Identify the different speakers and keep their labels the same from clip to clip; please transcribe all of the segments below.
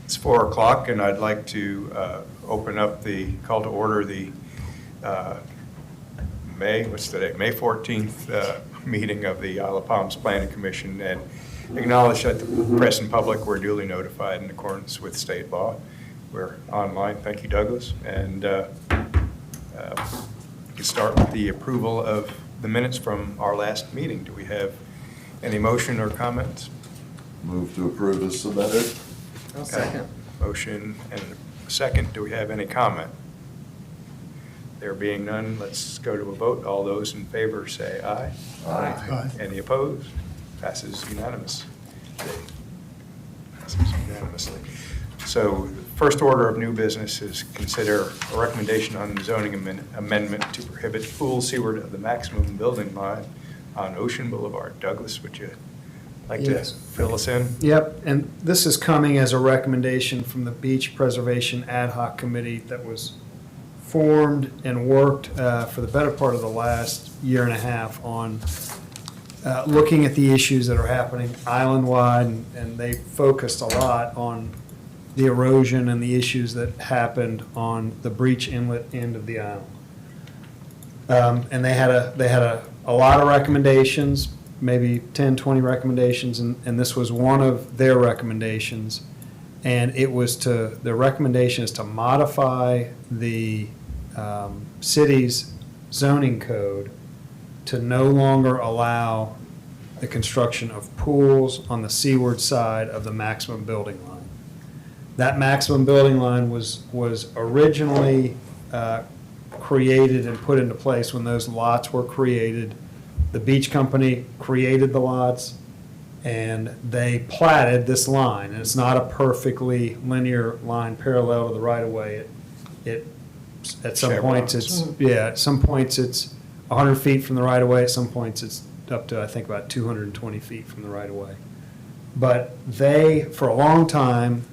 Speaker 1: It's 4 o'clock, and I'd like to open up the call to order the May 14th meeting of the Isle of Palms Planning Commission, and acknowledge that the press and public were duly notified in accordance with state law. We're online. Thank you, Douglas. And we can start with the approval of the minutes from our last meeting. Do we have any motion or comments?
Speaker 2: Move to approve as submitted.
Speaker 3: I'll second.
Speaker 1: Motion and a second. Do we have any comment? There being none, let's go to a vote. All those in favor say aye.
Speaker 2: Aye.
Speaker 1: Any opposed? Passes unanimously. So first order of new business is consider a recommendation on the zoning amendment to prohibit pool seaward of the maximum building line on Ocean Boulevard. Douglas, would you like
Speaker 3: Yes.
Speaker 1: to fill us in?
Speaker 3: Yep, and this is coming as a recommendation from the Beach Preservation Ad Hoc Committee that was formed and worked for the better part of the last year and a half on looking at the issues that are happening island-wide, and they focused a lot on the erosion and the issues that happened on the Breach Inlet end of the island. And they had a lot of recommendations, maybe 10, 20 recommendations, and this was one of their recommendations. And the recommendation is to modify the city's zoning code to no longer allow the construction of pools on the seaward side of the maximum building line. That maximum building line was originally created and put into place when those lots were created. The beach company created the lots, and they platted this line. And it's not a perfectly linear line parallel to the right-of-way. At some points it's 100 feet from the right-of-way. At some points it's up to, I think, about 220 feet from the right-of-way. But for a long time,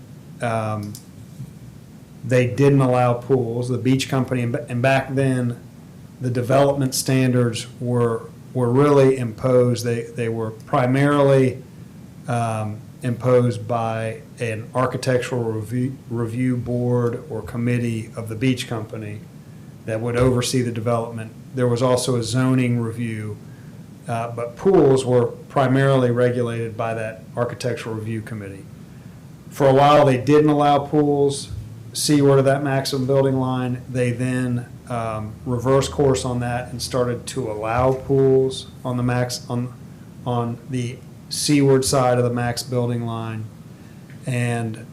Speaker 3: they didn't allow pools. The beach company, and back then, the development standards were really imposed. They were primarily imposed by an architectural review board or committee of the beach company that would oversee the development. There was also a zoning review, but pools were primarily regulated by that architectural review committee. For a while, they didn't allow pools seaward of that maximum building line. They then reversed course on that and started to allow pools on the seaward side of the max building line. And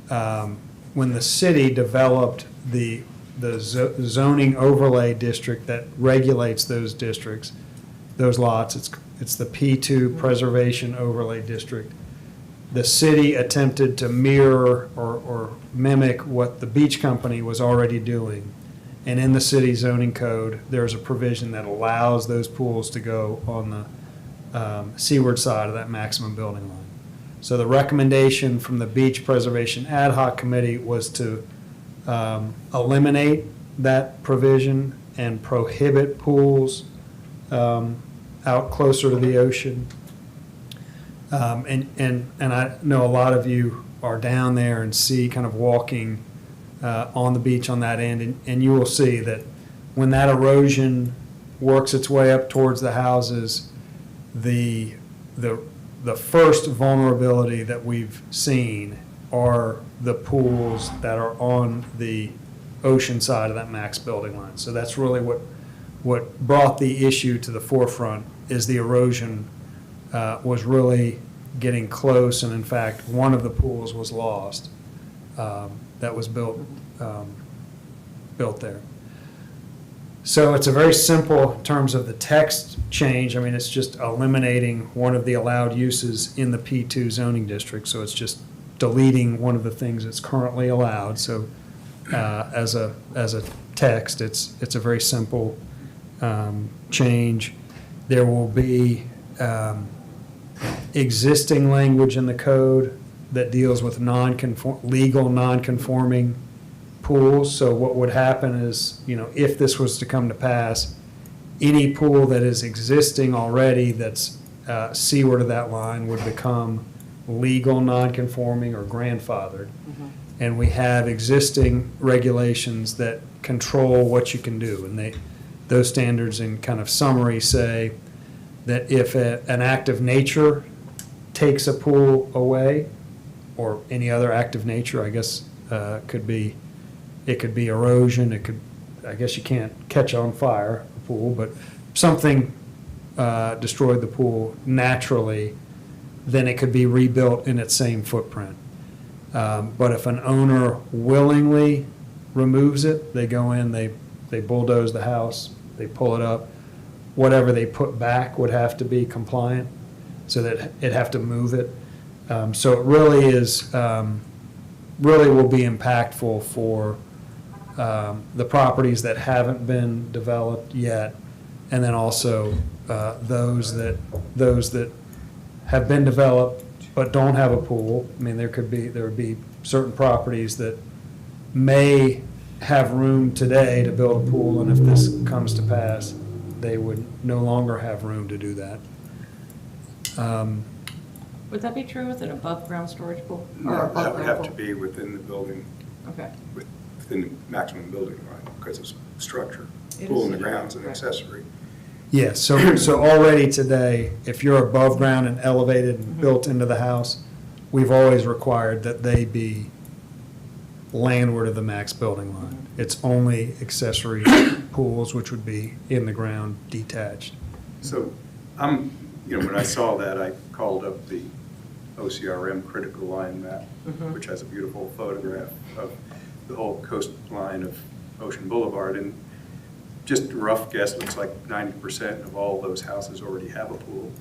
Speaker 3: when the city developed the zoning overlay district that regulates those districts, those lots, it's the P2 Preservation Overlay District. The city attempted to mirror or mimic what the beach company was already doing. And in the city zoning code, there's a provision that allows those pools to go on the seaward side of that maximum building line. So the recommendation from the Beach Preservation Ad Hoc Committee was to eliminate that provision and prohibit pools out closer to the ocean. And I know a lot of you are down there and see kind of walking on the beach on that end, and you will see that when that erosion works its way up towards the houses, the first vulnerability that we've seen are the pools that are on the ocean side of that max building line. So that's really what brought the issue to the forefront, is the erosion was really getting close, and in fact, one of the pools was lost that was built there. So it's a very simple in terms of the text change. I mean, it's just eliminating one of the allowed uses in the P2 zoning district. So it's just deleting one of the things that's currently allowed. So as a text, it's a very simple change. There will be existing language in the code that deals with legal non-conforming pools. So what would happen is, if this was to come to pass, any pool that is existing already that's seaward of that line would become legal non-conforming or grandfathered. and we have existing regulations that control what you can do. And those standards in kind of summary say that if an act of nature takes a pool away, or any other act of nature, I guess, it could be erosion, I guess you can't catch on fire a pool, but something destroyed the pool naturally, then it could be rebuilt in its same footprint. But if an owner willingly removes it, they go in, they bulldoze the house, they pull it up, whatever they put back would have to be compliant, so that it'd have to move it. So it really is, really will be impactful for the properties that haven't been developed yet, and then also those that have been developed but don't have a pool. I mean, there would be certain properties that may have room today to build a pool, and if this comes to pass, they would no longer have room to do that.
Speaker 4: Would that be true with an above-ground storage pool? Or
Speaker 1: No, that would
Speaker 4: above-ground
Speaker 1: have to
Speaker 4: pool?
Speaker 1: be within the building,
Speaker 4: Okay.
Speaker 1: within the maximum building line, because it's structure.
Speaker 4: It
Speaker 1: Pool in
Speaker 4: is.
Speaker 1: the ground's an
Speaker 4: Right.
Speaker 1: accessory.
Speaker 3: Yes, so already today, if you're above ground and elevated and built into the house, we've always required that they be landward of the max building line. It's only accessory pools, which would be in the ground detached.
Speaker 1: So when I saw that, I called up the OCRM critical line map,
Speaker 4: Mhm.
Speaker 1: which has a beautiful photograph of the whole coastline of Ocean Boulevard. And just a rough guess, looks like 90% of all those houses already have a pool.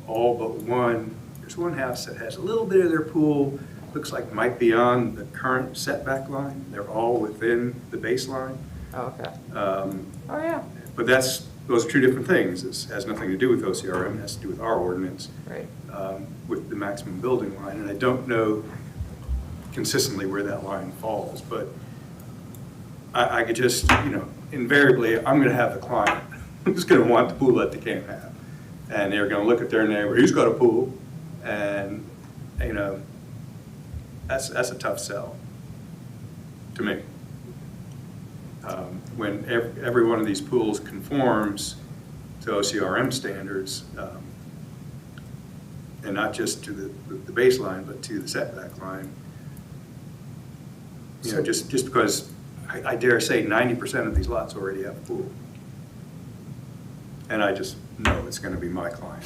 Speaker 1: All but one, there's one house that has a little bit of their pool, looks like might be on the current setback line. They're all within the baseline.
Speaker 4: Oh, okay.
Speaker 1: Oh,
Speaker 4: yeah.
Speaker 1: But those are two different things. This has nothing to do with OCRM, it has to do with our ordinance.
Speaker 4: Right.
Speaker 1: With the maximum building line. And I don't know consistently where that line falls, but I could just, invariably, I'm going to have the client who's going to want the pool that they can't have. And they're going to look at their neighbor, who's got a pool, and, that's a tough sell to me. When every one of these pools conforms to OCRM standards, and not just to the baseline, but to the setback line. Just because I dare say 90% of these lots already have a pool. And I just know it's going to be my client.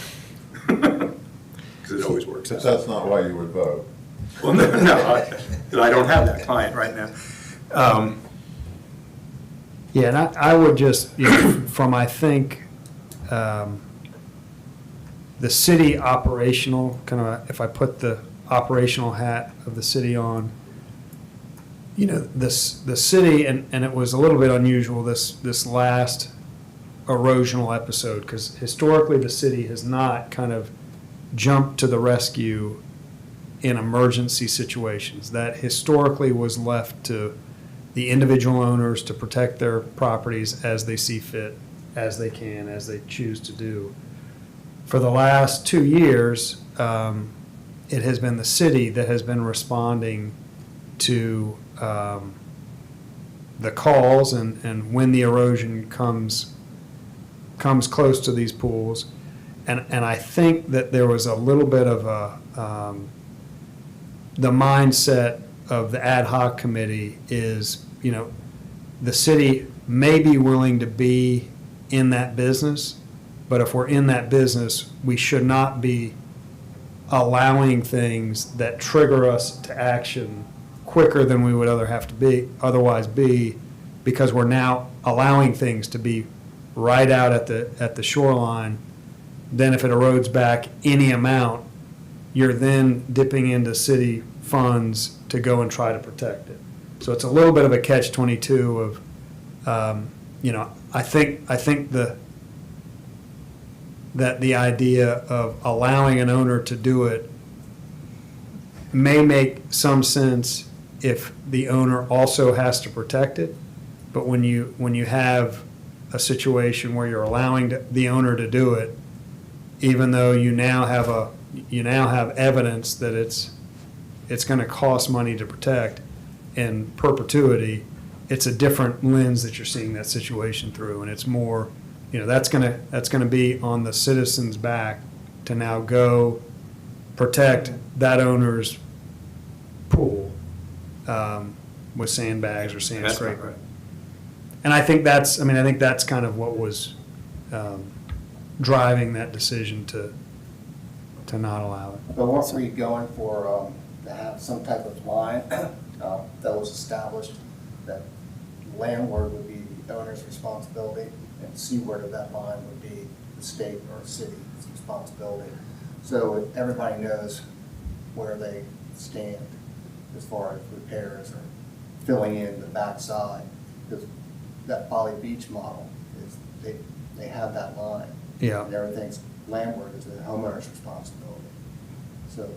Speaker 1: Because it always works
Speaker 2: But
Speaker 1: out.
Speaker 2: that's not why you would vote.
Speaker 1: Well, no, I don't have that client right now.
Speaker 3: Yeah, and I would just, from, I think, the city operational, kind of, if I put the operational hat of the city on, the city, and it was a little bit unusual, this last erosional episode, because historically the city has not kind of jumped to the rescue in emergency situations. That historically was left to the individual owners to protect their properties as they see fit, as they can, as they choose to do. For the last 2 years, it has been the city that has been responding to the calls and when the erosion comes close to these pools. And I think that there was a little bit of the mindset of the ad hoc committee is, the city may be willing to be in that business, but if we're in that business, we should not be allowing things that trigger us to action quicker than we would otherwise be, because we're now allowing things to be right out at the shoreline. Then if it erodes back any amount, you're then dipping into city funds to go and try to protect it. So it's a little bit of a catch-22 of, I think that the idea of allowing an owner to do it may make some sense if the owner also has to protect it. But when you have a situation where you're allowing the owner to do it, even though you now have evidence that it's it's gonna cost money to protect in perpetuity, it's a different lens that you're seeing that situation through, and it's more, that's gonna be on the citizen's back to now go protect that owner's pool with sandbags or sand
Speaker 1: That's not
Speaker 3: scraper.
Speaker 1: right.
Speaker 3: And I think that's kind of what was driving that decision to not allow it.
Speaker 5: But weren't we going for, to have some type of line that was established, that landward would be the owner's responsibility, and seaward of that line would be the state or city's responsibility? So everybody knows where they stand as far as repairs or filling in the backside. Because that Folly Beach model is, they have that line.
Speaker 3: Yeah.
Speaker 5: And everything's landward is the homeowner's responsibility. So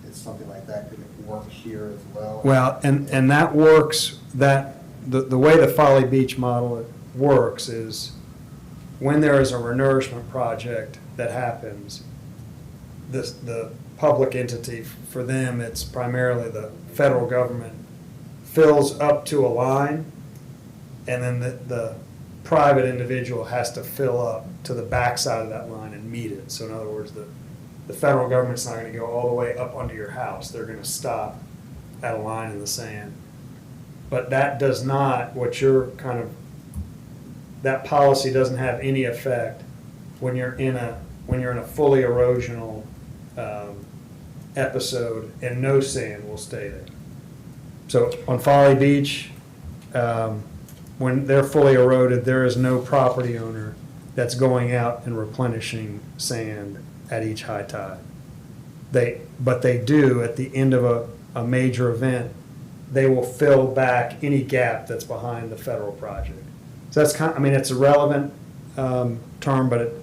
Speaker 5: it's something like that could work here as well.
Speaker 3: Well, and that works, the way the Folly Beach model works is when there is a renourishment project that happens, the public entity, for them, it's primarily the federal government, fills up to a line, and then the private individual has to fill up to the backside of that line and meet it. So in other words, the federal government's not gonna go all the way up onto your house. They're gonna stop at a line in the sand. But that does not, that policy doesn't have any effect when you're in a fully erosional episode and no sand will stay there. So on Folly Beach, when they're fully eroded, there is no property owner that's going out and replenishing sand at each high tide. But they do, at the end of a major event, they will fill back any gap that's behind the federal project. So that's it's a relevant term, but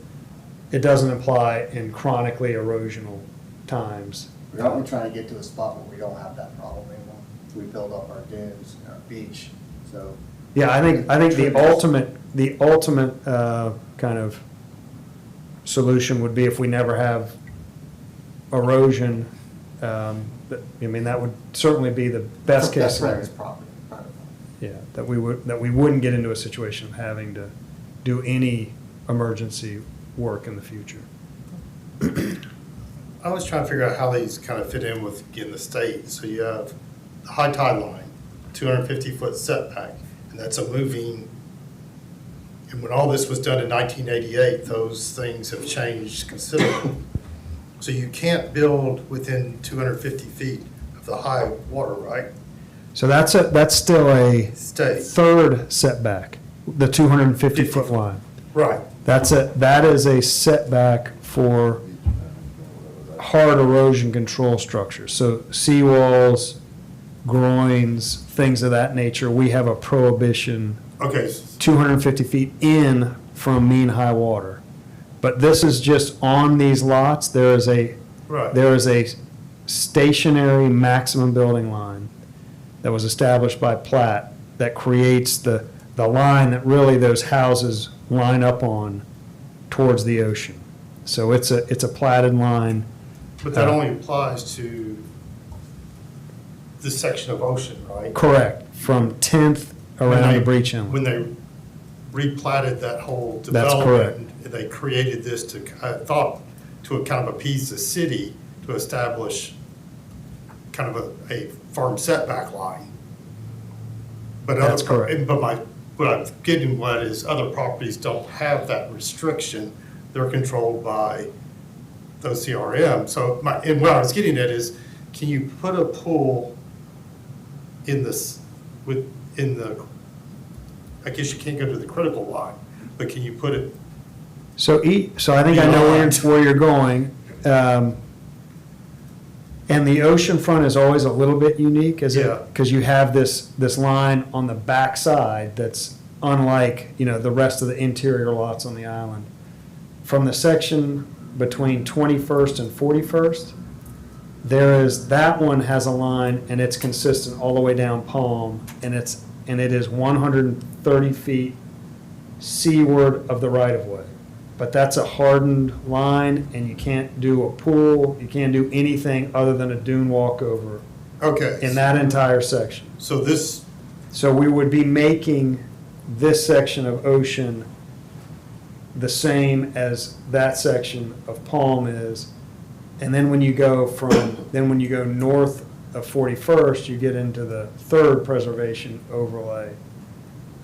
Speaker 3: it doesn't apply in chronically erosional times.
Speaker 5: We're not trying to get to a spot where we don't have that problem anymore. We build up our dunes and our beach, so.
Speaker 3: Yeah, I think the ultimate kind of solution would be if we never have erosion. That would certainly be the best case
Speaker 5: That's
Speaker 3: scenario.
Speaker 5: Rex property.
Speaker 3: Yeah, that we wouldn't get into a situation of having to do any emergency work in the future.
Speaker 6: I was trying to figure out how these kind of fit in with, again, the state. So you have the high tide line, 250-foot setback, and that's a moving, and when all this was done in 1988, those things have changed considerably. So you can't build within 250 feet of the high water, right?
Speaker 3: So that's still a
Speaker 6: State.
Speaker 3: third setback, the 250-foot line.
Speaker 6: Right.
Speaker 3: That is a setback for hard erosion control structures. So seawalls, groins, things of that nature, we have a prohibition
Speaker 6: Okay,
Speaker 3: 250 feet in from mean high water. But this is just on these lots, there is a stationary maximum building line that was established by plat that creates the line that really those houses line up on towards the ocean. So it's a platted line.
Speaker 6: but that only applies to this section of ocean, right?
Speaker 3: Correct, from 10th around the breach
Speaker 6: When
Speaker 3: inlet.
Speaker 6: they replatted that whole
Speaker 3: That's
Speaker 6: development, they created this to, I thought, to kind of appease the city to establish kind of a farm setback line. But
Speaker 3: That's correct.
Speaker 6: But what I'm getting at is other properties don't have that restriction. They're controlled by those CRM. So and what I was getting at is, can you put a pool in this, I guess you can't go to the critical line, but can you put it,
Speaker 3: So I think I know where you're going. And the ocean front is always a little bit unique, is it?
Speaker 6: Yeah.
Speaker 3: Because you have this line on the backside that's unlike, the rest of the interior lots on the island. From the section between 21st and 41st, that one has a line and it's consistent all the way down Palm, and it is 130 feet seaward of the right of way. but that's a hardened line, and you can't do a pool, you can't do anything other than a dune walkover
Speaker 6: Okay.
Speaker 3: in that entire section.
Speaker 6: So this,
Speaker 3: So we would be making this section of Ocean the same as that section of Palm is. And then when you go north of 41st, you get into the third preservation overlay.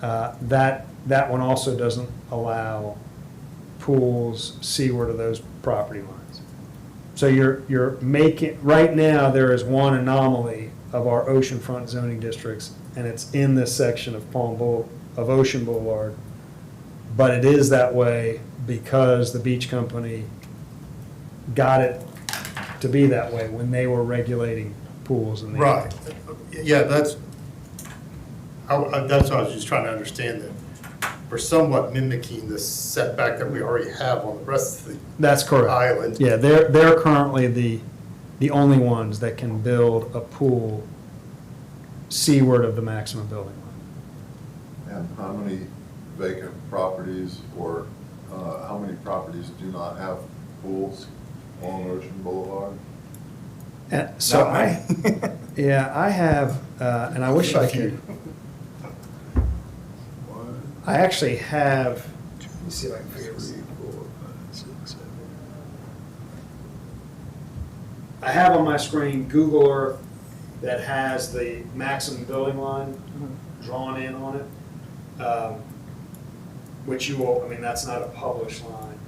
Speaker 3: That one also doesn't allow pools seaward of those property lines. So you're making, right now, there is one anomaly of our oceanfront zoning districts, and it's in this section of of Ocean Boulevard. But it is that way because the beach company got it to be that way when they were regulating pools in the.
Speaker 6: right, yeah, that's what I was just trying to understand, that we're somewhat mimicking the setback that we already have on the rest of the
Speaker 3: That's correct.
Speaker 6: island.
Speaker 3: Yeah, they're currently the only ones that can build a pool seaward of the maximum building line.
Speaker 2: And how many vacant properties or how many properties do not have pools on Ocean Boulevard?
Speaker 3: So
Speaker 1: Not many.
Speaker 3: yeah, I have, and I wish I could, I actually have, let me see if I can figure this out. I have on my screen Google Earth that has the maximum building line drawn in on it. Which you will, I mean, that's not a published line.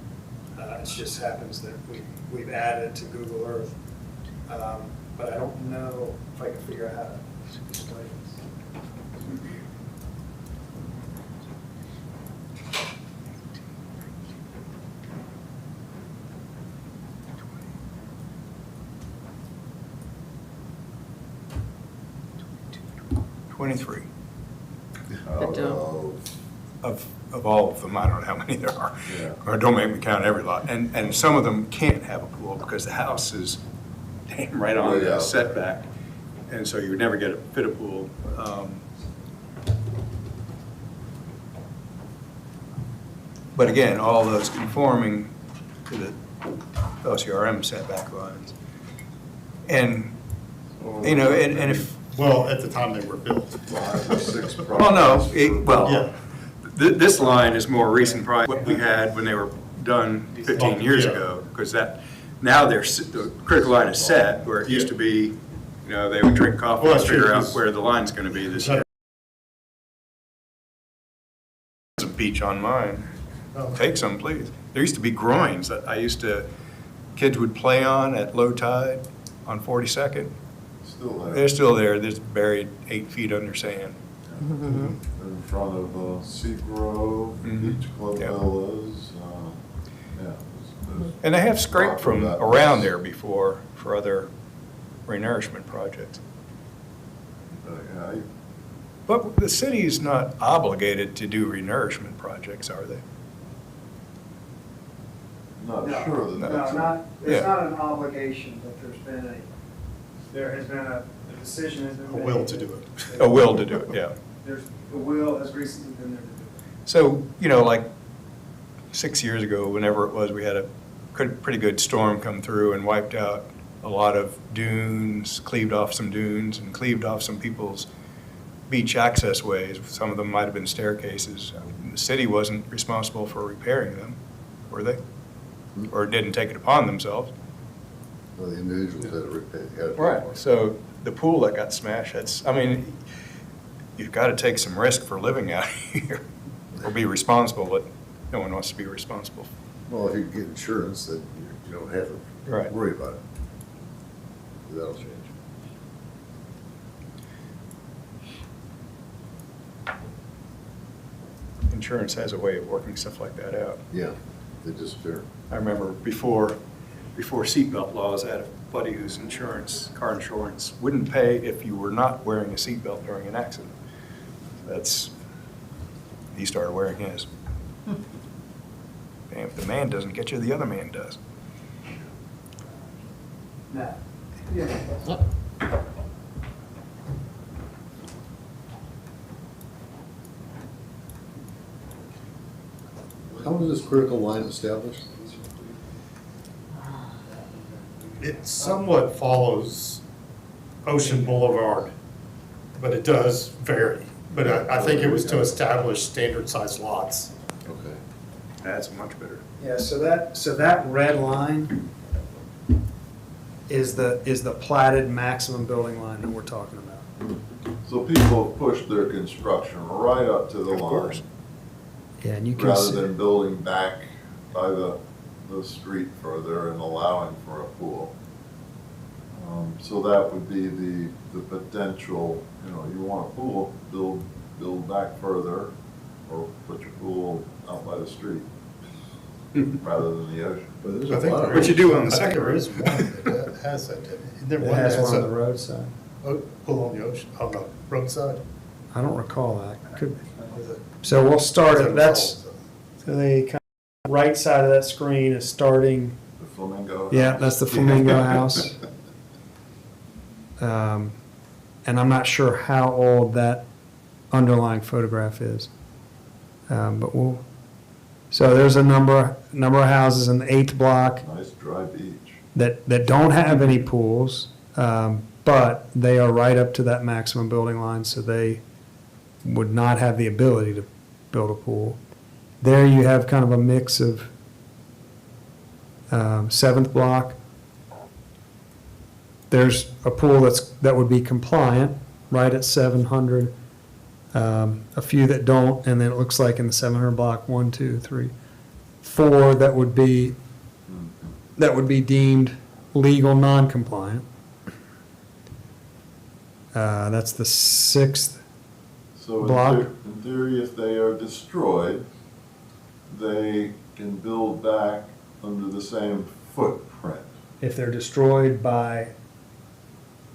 Speaker 3: It just happens that we've added to Google Earth. But I don't know if I can figure out how to display this.
Speaker 1: Twenty-three
Speaker 4: But,
Speaker 2: Oh,
Speaker 1: of all of them, I don't know how many there are.
Speaker 2: Yeah.
Speaker 1: Or don't make me count every lot. And some of them can't have a pool because the house is damn right on
Speaker 2: Way
Speaker 1: the
Speaker 2: out
Speaker 1: setback. And so you would never get a fit a pool. But again, all those conforming to the OCRM setback lines. And, you know, and if,
Speaker 6: Well, at the time they were built.
Speaker 2: 5 or 6 properties.
Speaker 1: well, no,
Speaker 6: Yeah.
Speaker 1: well, this line is more recent, probably what we had when they were done 15 years
Speaker 6: Yeah.
Speaker 1: ago, because now the critical line is set, where it used to be, you know, they would drink coffee
Speaker 6: Well,
Speaker 1: and
Speaker 6: that's true,
Speaker 1: figure out
Speaker 6: because-
Speaker 1: where the line's gonna be this year. There's a beach on mine.
Speaker 6: Oh.
Speaker 1: Take some, please. There used to be groins that kids would play on at low tide on 42nd.
Speaker 2: Still there.
Speaker 1: They're still there, they're just buried 8 feet under sand.
Speaker 2: In front of Seagrove,
Speaker 1: Mhm.
Speaker 2: Beach Club
Speaker 1: Yep.
Speaker 2: Villas, yeah. there's
Speaker 1: And they have scraped from
Speaker 2: property that
Speaker 1: around
Speaker 2: was-
Speaker 1: there before for other renourishment projects.
Speaker 2: yeah,
Speaker 1: But the city is not obligated to do renourishment projects, are they?
Speaker 2: I'm not sure that that's.
Speaker 1: there's not
Speaker 3: an obligation, but there has been a decision has been
Speaker 6: A will to do it.
Speaker 1: A will to do it, yeah.
Speaker 3: The will has recently been there to do
Speaker 1: So, you know, like 6 years ago, whenever it was, we had a pretty good storm come through and wiped out a lot of dunes, cleaved off some dunes, and cleaved off some people's beach access ways. Some of them might have been staircases. The city wasn't responsible for repairing them, were they? Or didn't take it upon themselves.
Speaker 2: Well, the individuals had to repair.
Speaker 1: So the pool that got smashed, you've got to take some risk for living out here, or be responsible, but no one wants to be responsible.
Speaker 7: Well, if you get insurance, then you don't have to
Speaker 1: Right.
Speaker 7: worry about it. That'll change.
Speaker 1: Insurance has a way of working stuff like that out.
Speaker 7: Yeah, they disappear.
Speaker 1: I remember before seatbelt laws, I had a buddy whose car insurance, wouldn't pay if you were not wearing a seatbelt during an accident. He started wearing his. And if the man doesn't get you, the other man does.
Speaker 3: Now,
Speaker 7: How does this critical line established?
Speaker 6: It somewhat follows Ocean Boulevard, but it does vary. But I think it was to establish standard size lots.
Speaker 7: Okay.
Speaker 1: That's much better.
Speaker 3: Yeah, so that red line is the platted maximum building line that we're talking about.
Speaker 2: So people have pushed their construction right up to the
Speaker 1: Of
Speaker 2: line,
Speaker 1: course.
Speaker 3: Yeah, and you can
Speaker 2: rather
Speaker 3: see,
Speaker 2: than building back by the street further and allowing for a pool. So that would be the potential, you want a pool, build back further, or put your pool out by the street, rather than the ocean.
Speaker 7: But there's
Speaker 6: I
Speaker 7: a
Speaker 6: think
Speaker 7: lot
Speaker 6: there
Speaker 7: of.
Speaker 1: What you do on the
Speaker 6: I think
Speaker 1: second
Speaker 6: there
Speaker 1: road.
Speaker 6: is one that has that. Isn't there
Speaker 3: it
Speaker 6: one that
Speaker 3: has
Speaker 6: has
Speaker 3: one on the
Speaker 6: a
Speaker 3: roadside.
Speaker 6: pool on the ocean, on the roadside?
Speaker 3: I don't recall that. Could be.
Speaker 6: Is it-
Speaker 3: So we'll start
Speaker 6: is
Speaker 3: it,
Speaker 6: it
Speaker 3: that's,
Speaker 6: involved?
Speaker 3: so the kind of right side of that screen is starting,
Speaker 2: The flamingo.
Speaker 3: yeah,
Speaker 2: house.
Speaker 3: that's the Flamingo House. And I'm not sure how old that underlying photograph is. But so there's a number of houses in the 8th block
Speaker 2: Nice dry beach.
Speaker 3: that don't have any pools, but they are right up to that maximum building line, so they would not have the ability to build a pool. There you have kind of a mix of 7th block. There's a pool that would be compliant, right at 700. A few that don't, and then it looks like in the 700 block, 1, 2, 3, 4 that would be deemed legal non-compliant. That's the 6th.
Speaker 2: So
Speaker 3: Block.
Speaker 2: in theory, if they are destroyed, they can build back under the same footprint.
Speaker 3: If they're destroyed by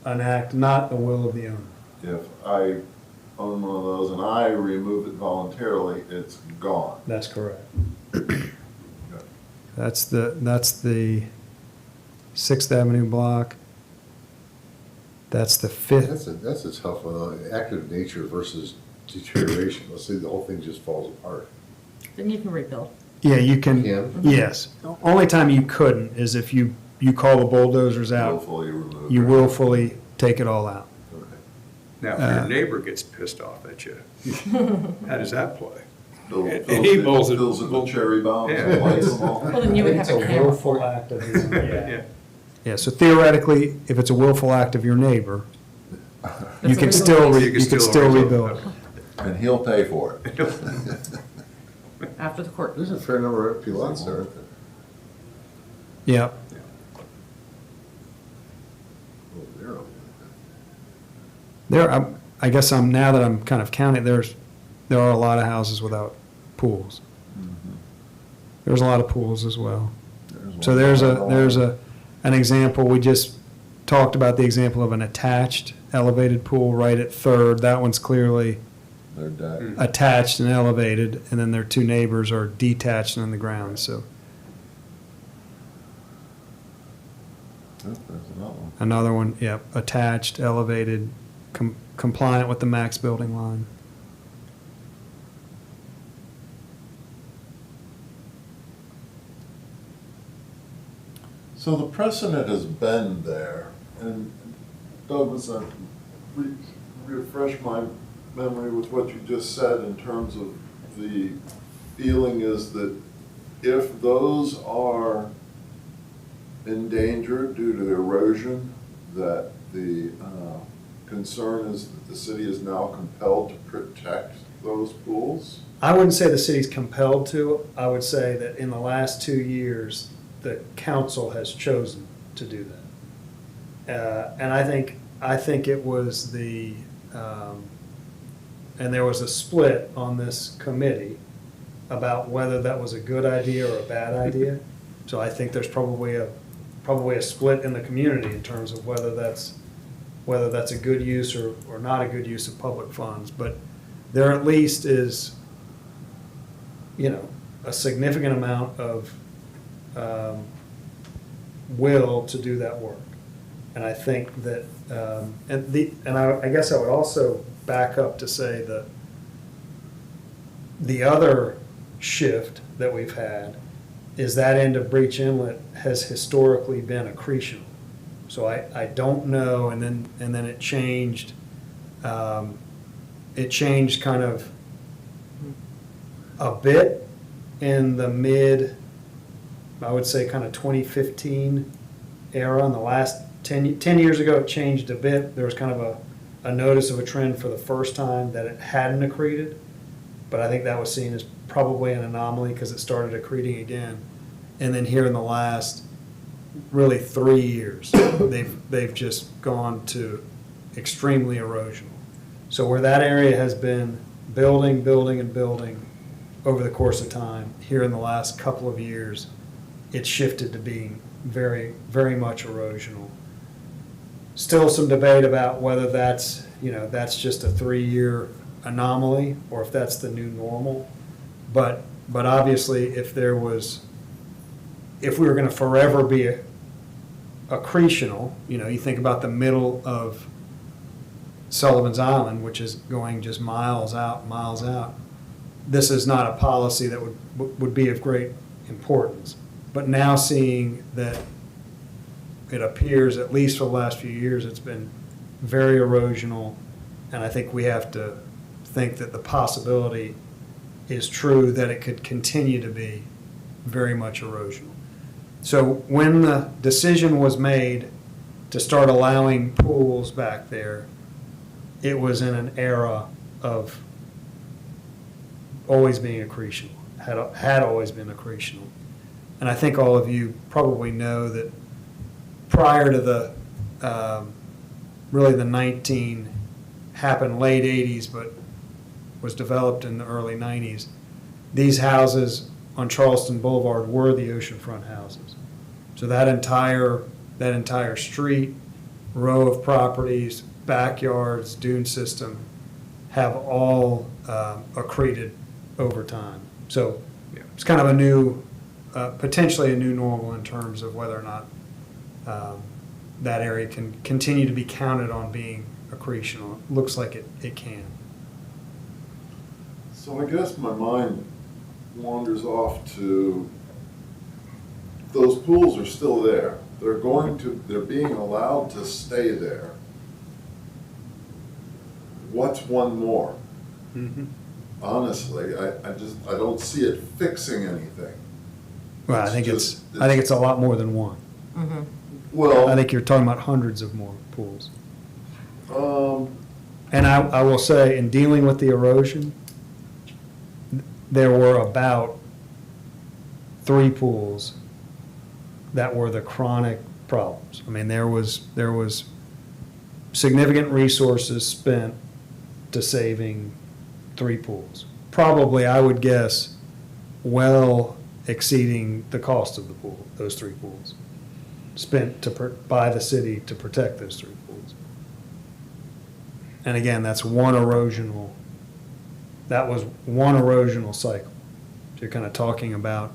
Speaker 3: an act not the will of the owner.
Speaker 2: If I own one of those and I remove it voluntarily, it's gone.
Speaker 3: That's correct. That's the 6th Avenue block. That's the 5th.
Speaker 7: That's a tough one, active nature versus deterioration. Let's say the whole thing just falls apart.
Speaker 4: Then you can rebuild.
Speaker 3: Yeah, you can,
Speaker 7: Can?
Speaker 3: yes. Only time you couldn't is if you call the bulldozers out,
Speaker 2: Willfully remove.
Speaker 3: you
Speaker 2: it.
Speaker 3: willfully take it all out.
Speaker 2: Okay.
Speaker 1: Now, if your neighbor gets pissed off at you, how does that play?
Speaker 2: Bill
Speaker 1: And
Speaker 2: fills
Speaker 1: he
Speaker 2: it-
Speaker 1: bowls it-
Speaker 2: fills it with cherry bombs
Speaker 1: Yeah.
Speaker 2: and lights them all.
Speaker 4: Well, then you would have
Speaker 3: It's
Speaker 4: a camera
Speaker 3: willful
Speaker 4: for it.
Speaker 3: act of your
Speaker 1: Yeah.
Speaker 3: neighbor. Yeah, so theoretically, if it's a willful act of your neighbor, you
Speaker 4: That's
Speaker 3: can
Speaker 4: a
Speaker 3: still,
Speaker 4: legal-
Speaker 3: you can still rebuild.
Speaker 2: And he'll pay for it.
Speaker 4: After the court.
Speaker 7: There's a fair number of empty lots there, aren't there?
Speaker 3: Yeah,
Speaker 7: Oh, they're okay.
Speaker 3: I guess now that I'm kind of counting, there are a lot of houses without pools. There's a lot of pools as well. So there's an example, we just talked about the example of an attached elevated pool right at 3rd. That one's clearly
Speaker 2: They're dead.
Speaker 3: attached and elevated, and then their two neighbors are detached and on the ground, so.
Speaker 2: There's another one.
Speaker 3: Another one, yep, attached, elevated, compliant with the max building line.
Speaker 2: So the precedent has been there, and Douglas, refresh my memory with what you just said in terms of the feeling is that if those are endangered due to erosion, that the concern is that the city is now compelled to protect those pools?
Speaker 3: I wouldn't say the city's compelled to. I would say that in the last 2 years, the council has chosen to do that. And I think it was and there was a split on this committee about whether that was a good idea or a bad idea. So I think there's probably a split in the community in terms of whether that's a good use or not a good use of public funds. But there at least is, a significant amount of will to do that work. And I think that, I guess I would also back up to say that the other shift that we've had is that end of Breach Inlet has historically been accretional. So I don't know, and then it changed, kind of a bit in the mid, I would say kind of 2015 era. In the last 10 years ago, it changed a bit. There was kind of a notice of a trend for the first time that it hadn't accreted, but I think that was seen as probably an anomaly because it started accreting again. And then here in the last really 3 years, they've just gone to extremely erosional. So where that area has been building, building, and building over the course of time, here in the last couple of years, it's shifted to being very, very much erosional. Still some debate about whether that's just a 3-year anomaly or if that's the new normal. But obviously, if we were going to forever be accretional, you think about the middle of Sullivan's Island, which is going just miles out, miles out. This is not a policy that would be of great importance. But now seeing that it appears, at least for the last few years, it's been very erosional, and I think we have to think that the possibility is true that it could continue to be very much erosional. So when the decision was made to start allowing pools back there, it was in an era of always being accretional, had always been accretional. And I think all of you probably know that prior to the, really the happened late 80s, but was developed in the early 90s, these houses on Charleston Boulevard were the oceanfront houses. So that entire street, row of properties, backyards, dune system have all accreted over time. So it's kind of a new, potentially a new normal in terms of whether or not that area can continue to be counted on being accretional. It looks like it can.
Speaker 2: So I guess my mind wanders off to, those pools are still there. They're being allowed to stay there. What's one more?
Speaker 3: Mm-hmm.
Speaker 2: Honestly, I don't see it fixing anything.
Speaker 3: Well, I think it's a lot more than one.
Speaker 2: Well,
Speaker 3: I think you're talking about hundreds of more pools.
Speaker 2: um,
Speaker 3: And I will say, in dealing with the erosion, there were about 3 pools that were the chronic problems. I mean, there was significant resources spent to saving 3 pools. Probably, I would guess, well exceeding the cost of the pool, those 3 pools, spent by the city to protect those 3 pools. And again, that was one erosional cycle. So you're kind of talking about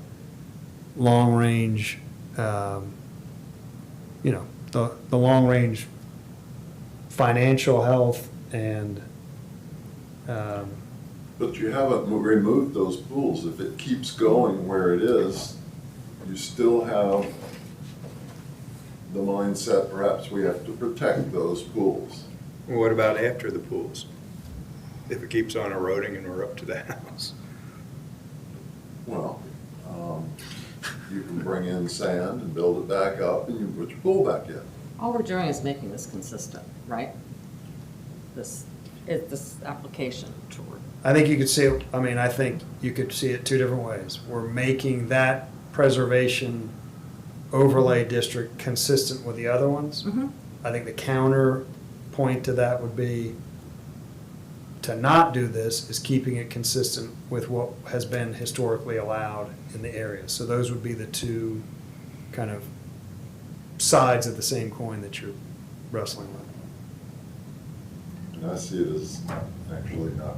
Speaker 3: long range, the long range financial health and.
Speaker 2: but you haven't removed those pools. If it keeps going where it is, you still have the mindset, perhaps we have to protect those pools.
Speaker 1: What about after the pools? If it keeps on eroding and we're up to the house?
Speaker 2: Well, you can bring in sand and build it back up and you put your pool back in.
Speaker 4: All we're doing is making this consistent, right? This application toward.
Speaker 3: I think you could see it, I think you could see it 2 different ways. We're making that preservation overlay district consistent with the other ones.
Speaker 4: Mm-hmm.
Speaker 3: I think the counter point to that would be to not do this is keeping it consistent with what has been historically allowed in the area. So those would be the 2 kind of sides of the same coin that you're wrestling with.
Speaker 2: And I see it as actually not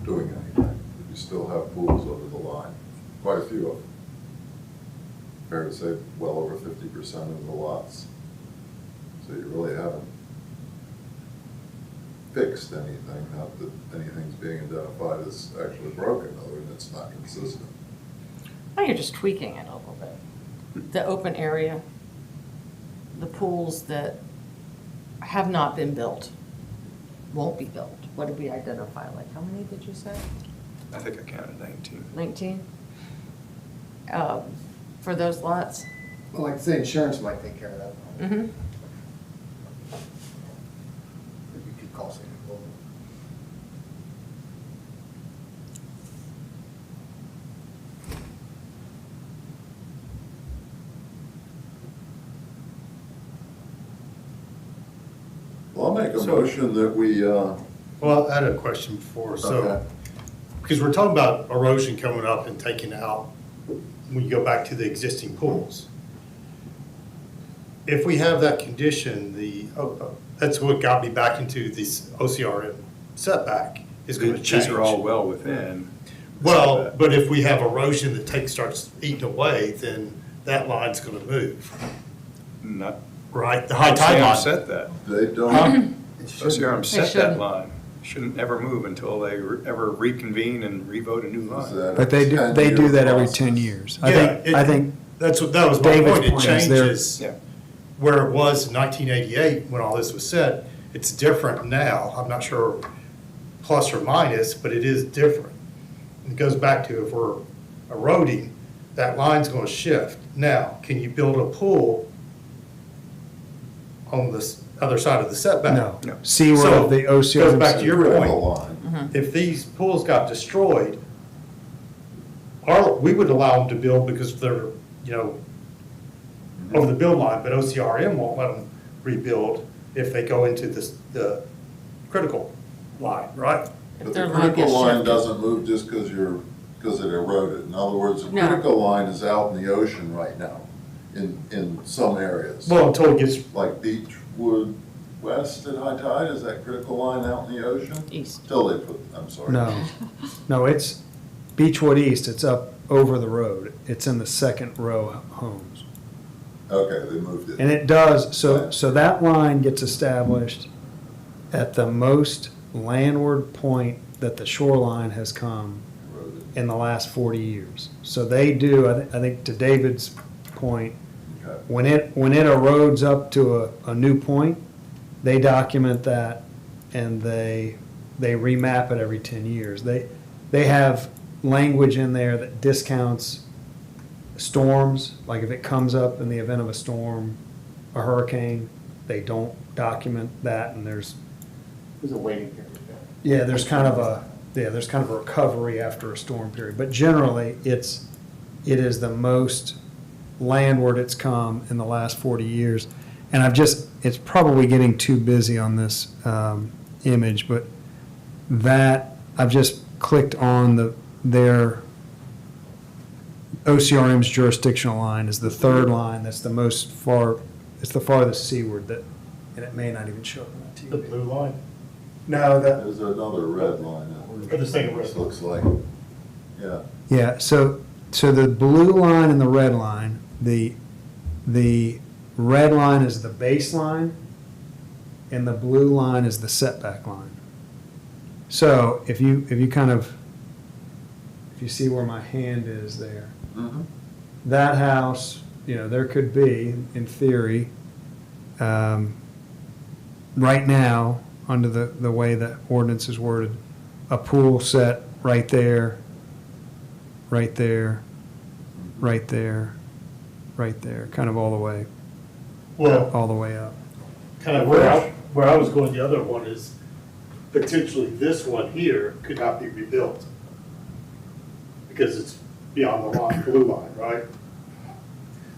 Speaker 2: doing anything. You still have pools over the line, quite a few of them. Fair to say, well over 50% of the lots. So you really haven't fixed anything, not that anything's being identified as actually broken, other than it's not consistent.
Speaker 4: Oh, you're just tweaking it a little bit. The open area, the pools that have not been built, won't be built. What did we identify? Like, how many did you say?
Speaker 1: I think I counted 19.
Speaker 4: 19? For those lots?
Speaker 5: Well, like I say, insurance might take care of that.
Speaker 4: Mm-hmm.
Speaker 5: If you could call something.
Speaker 2: Well, I'll make a
Speaker 1: So-
Speaker 2: motion that we,
Speaker 6: Well, I had a question before, so,
Speaker 2: okay.
Speaker 6: because we're talking about erosion coming up and taking out, when you go back to the existing pools. If we have that condition, that's what got me back into this OCRM setback, is gonna change.
Speaker 1: These are all well within.
Speaker 6: Well, but if we have erosion that starts eating away, then that line's gonna move,
Speaker 1: Not,
Speaker 6: right? The high tide
Speaker 1: OCRM
Speaker 6: line.
Speaker 1: set that.
Speaker 2: They don't,
Speaker 1: OCRM set that
Speaker 4: shouldn't.
Speaker 1: line. Shouldn't ever move until they ever reconvene and revote a new
Speaker 2: is
Speaker 1: line.
Speaker 2: that a
Speaker 3: But they do
Speaker 2: 10-year
Speaker 3: that every
Speaker 2: process?
Speaker 3: 10 years.
Speaker 6: Yeah,
Speaker 3: I think
Speaker 6: that was my
Speaker 3: David's
Speaker 6: point, it
Speaker 3: point is there-
Speaker 6: changes.
Speaker 1: Yeah.
Speaker 6: Where it was in 1988, when all this was said, it's different now. I'm not sure plus or minus, but it is different. It goes back to if we're eroding, that line's gonna shift. Now, can you build a pool on this other side of the setback?
Speaker 3: no.
Speaker 1: No.
Speaker 3: Seaward
Speaker 6: So,
Speaker 3: of the
Speaker 6: goes
Speaker 3: OCRM.
Speaker 6: back to your
Speaker 2: Critical
Speaker 6: point.
Speaker 2: line.
Speaker 6: If these pools got destroyed, we would allow them to build because they're, over the build line, but OCRM won't let them rebuild if they go into the critical line, right?
Speaker 2: But
Speaker 4: their
Speaker 2: the
Speaker 4: line
Speaker 2: critical
Speaker 4: gets
Speaker 2: line
Speaker 4: shifted.
Speaker 2: doesn't move just because it eroded. In other words, the
Speaker 4: No.
Speaker 2: critical line is out in the ocean right now, in some areas.
Speaker 6: Well, until it gets,
Speaker 2: Like Beechwood West at high tide, is that critical line out in the ocean?
Speaker 4: East.
Speaker 2: Till they put, I'm sorry.
Speaker 3: No, it's Beechwood East, it's up over the road. It's in the second row homes.
Speaker 2: Okay, they moved it.
Speaker 3: And it does, so that line gets established at the most landward point that the shoreline has come
Speaker 2: Eroded.
Speaker 3: in the last 40 years. So they do, I think to David's point,
Speaker 2: Okay.
Speaker 3: when it erodes up to a new point, they document that and they remap it every 10 years. They have language in there that discounts storms, like if it comes up in the event of a storm, a hurricane, they don't document that and there's
Speaker 5: There's a waiting period there.
Speaker 3: there's kind of a recovery after a storm period. But generally, it is the most landward it's come in the last 40 years. And it's probably getting too busy on this image, but I've just clicked on their OCRM's jurisdictional line is the third line, that's the it's the farthest seaward and it may not even show up on
Speaker 6: the
Speaker 3: that TV.
Speaker 6: blue line.
Speaker 3: No,
Speaker 2: There's another red line.
Speaker 6: Or the second red
Speaker 2: This
Speaker 6: line.
Speaker 2: looks like, yeah.
Speaker 3: yeah, so the blue line and the red line, the red line is the baseline and the blue line is the setback line. So if you see where my hand is there,
Speaker 2: Mhm.
Speaker 3: that house, there could be, in theory, right now, under the way the ordinance is worded, a pool set right there, right there, right there, right there, kind of all the way up.
Speaker 6: Kind of where I was going, the other one is potentially this one here could not be rebuilt because it's beyond the line, blue line, right?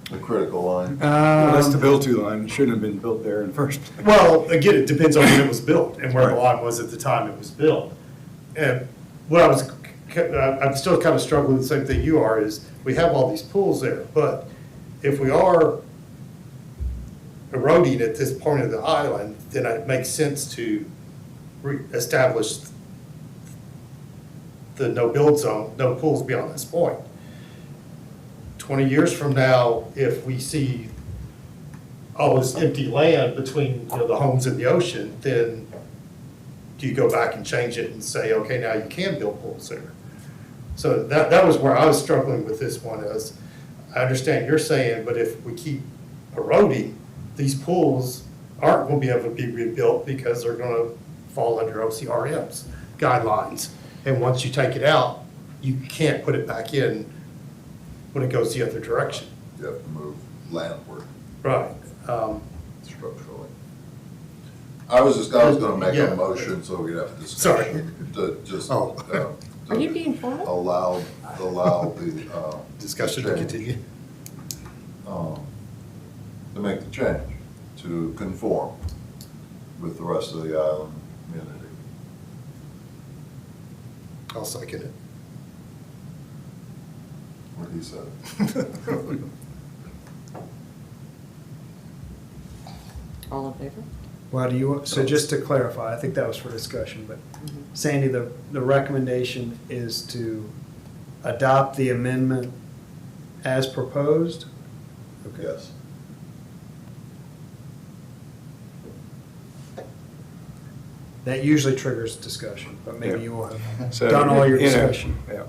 Speaker 2: The critical line.
Speaker 1: Well, that's the build-to line. It shouldn't have been built there in the first place.
Speaker 6: Well, again, it depends on when it was built and where the
Speaker 1: Right.
Speaker 6: line was at the time it was built. And I'm still kind of struggling with the same thing you are, is we have all these pools there, but if we are eroding at this point of the island, then it makes sense to establish the no-build zone, no pools beyond this point. 20 years from now, if we see all this empty land between, the homes and the ocean, then do you go back and change it and say, okay, now you can build pools there? So that was where I was struggling with this one is, I understand you're saying, but if we keep eroding, these pools aren't gonna be able to be rebuilt because they're gonna fall under OCRM's guidelines. And once you take it out, you can't put it back in when it goes the other direction.
Speaker 2: You have to move landward
Speaker 6: Right.
Speaker 2: structurally. I was gonna make
Speaker 6: Yeah.
Speaker 2: a motion, so we'd have
Speaker 6: Sorry.
Speaker 2: discussion to just.
Speaker 6: Oh.
Speaker 4: Are you being formal?
Speaker 2: Allow the,
Speaker 6: Discussion to
Speaker 2: change,
Speaker 6: continue.
Speaker 2: To make the change, to conform with the rest of the island community.
Speaker 6: I'll second it.
Speaker 2: What he said.
Speaker 4: All in favor?
Speaker 3: Well, do you, so just to clarify, I think that was for discussion, but Sandy, the recommendation is to adopt the amendment as proposed? Okay.
Speaker 2: Yes.
Speaker 3: That usually triggers discussion, but maybe
Speaker 1: Yeah.
Speaker 3: you will have
Speaker 1: So,
Speaker 3: done all your
Speaker 1: you know,
Speaker 3: discussion.
Speaker 1: Yeah.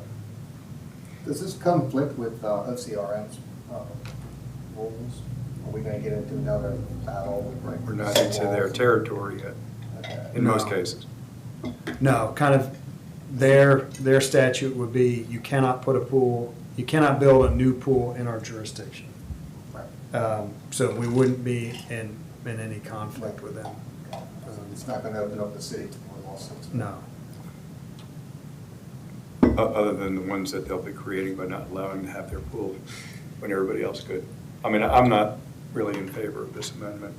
Speaker 5: Does this conflict with OCRM's rules? Are we gonna get into another battle? like
Speaker 1: We're not into their
Speaker 5: walls?
Speaker 1: territory yet,
Speaker 5: Okay.
Speaker 1: in most
Speaker 3: No.
Speaker 1: cases.
Speaker 3: No, kind of, their statute would be, you cannot put a pool, you cannot build a new pool in our jurisdiction.
Speaker 5: Right.
Speaker 3: So we wouldn't be in any conflict with them.
Speaker 5: So it's not gonna open up the city to more lawsuits?
Speaker 3: No.
Speaker 1: Other than the ones that they'll be creating by not allowing to have their pool when everybody else could. I mean, I'm not really in favor of this amendment.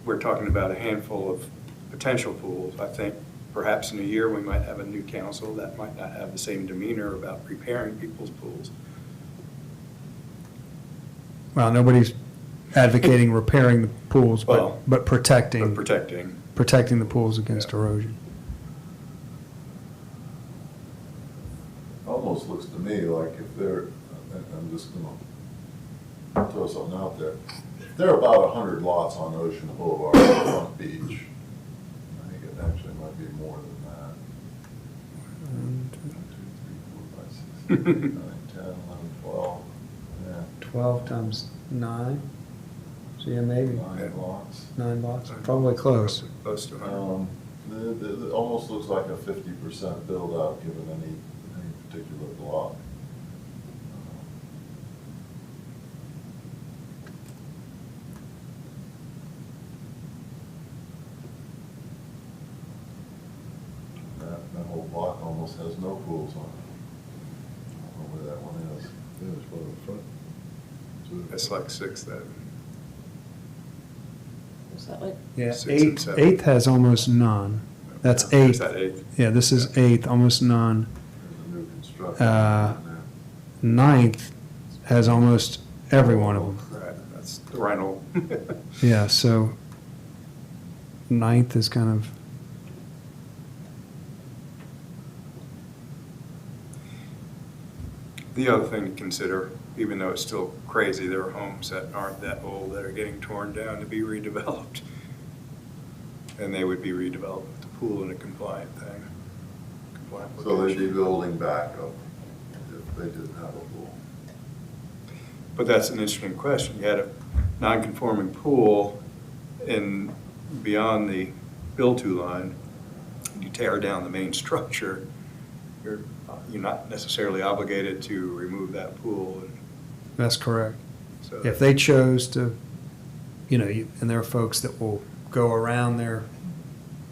Speaker 1: We're talking about a handful of potential pools. I think perhaps in a year, we might have a new council that might not have the same demeanor about repairing people's pools.
Speaker 3: Well, nobody's advocating repairing the pools,
Speaker 1: Well,
Speaker 3: but protecting.
Speaker 1: But protecting.
Speaker 3: Protecting the pools against
Speaker 1: Yeah.
Speaker 3: erosion.
Speaker 2: Almost looks to me like if they're, I'm just gonna throw something out there. There are about 100 lots on Ocean Boulevard, Front Beach. I think it actually might be more than that. 1, 2, 3, 4, 5, 6, 7, 8, 9, 10, 11, 12, yeah,
Speaker 3: 12 times 9, so yeah, maybe
Speaker 2: 9 lots.
Speaker 3: 9 lots, probably close.
Speaker 1: Close to 100.
Speaker 2: It almost looks like a 50% build out given any particular block. That whole block almost has no pools on it. I don't know where that one is. Yeah, it's one in the front.
Speaker 1: It's like 6 that.
Speaker 4: Is that like,
Speaker 3: Yeah,
Speaker 1: 6 and
Speaker 3: 8th,
Speaker 1: 7.
Speaker 3: 8th has almost none. That's
Speaker 1: Yeah, is
Speaker 3: 8th.
Speaker 1: that 8th?
Speaker 3: Yeah, this is 8th, almost none.
Speaker 2: There's a new construction.
Speaker 3: Uh,
Speaker 2: in there.
Speaker 3: 9th has almost every one of them.
Speaker 1: Right, that's the Rhino.
Speaker 3: Yeah, so 9th is kind of,
Speaker 1: The other thing to consider, even though it's still crazy, there are homes that aren't that old that are getting torn down to be redeveloped. And they would be redeveloped with the pool in a compliant thing. Compliant
Speaker 2: So they'd be
Speaker 1: location.
Speaker 2: building back up if they didn't have a pool.
Speaker 1: But that's an interesting question. You had a non-conforming pool in, beyond the build-to line, you tear down the main structure, you're not necessarily obligated to remove that pool. And
Speaker 3: that's correct.
Speaker 1: so
Speaker 3: If they chose to, and there are folks that will go around their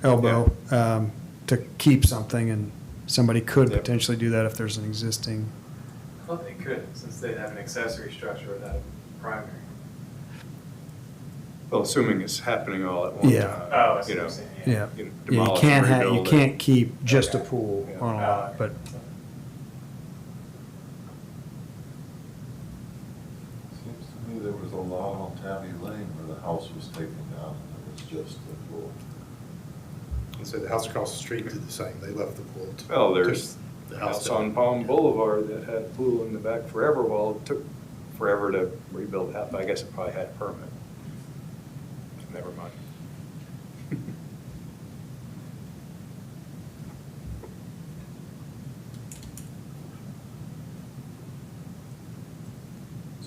Speaker 3: elbow to keep something, and somebody could
Speaker 1: Yep.
Speaker 3: potentially do that if there's an existing.
Speaker 8: Well, they could, since they'd have an accessory structure without a primary.
Speaker 1: Well, assuming it's happening all at one
Speaker 3: Yeah.
Speaker 1: time.
Speaker 8: Oh, I see
Speaker 1: you
Speaker 8: what
Speaker 1: know,
Speaker 8: you're saying,
Speaker 3: Yeah,
Speaker 8: yeah.
Speaker 1: You
Speaker 3: yeah, you
Speaker 1: demolish
Speaker 3: can't
Speaker 1: and
Speaker 3: have, you
Speaker 1: rebuild it.
Speaker 3: can't keep just a
Speaker 8: Okay.
Speaker 3: pool
Speaker 1: Yeah.
Speaker 3: on a lot, but
Speaker 2: Seems to me there was a lot on Tabby Lane where the house was taken down and it was just a pool.
Speaker 6: And so the house across the street did the same. They left the pool.
Speaker 1: Well, there's
Speaker 6: The
Speaker 1: the
Speaker 6: house
Speaker 1: house
Speaker 6: down.
Speaker 1: on Palm Boulevard that had a pool in the back forever. Well, it took forever to rebuild that, but I guess it probably had a permit. Never mind.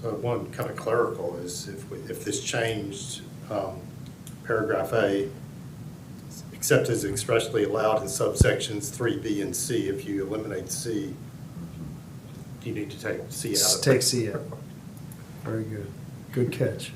Speaker 6: So one kind of clerical is if this changed, paragraph A, except as expressly allowed in subsections 3B and C, if you eliminate C, you need to take C out of it.
Speaker 3: Take C out. Very good. Good catch.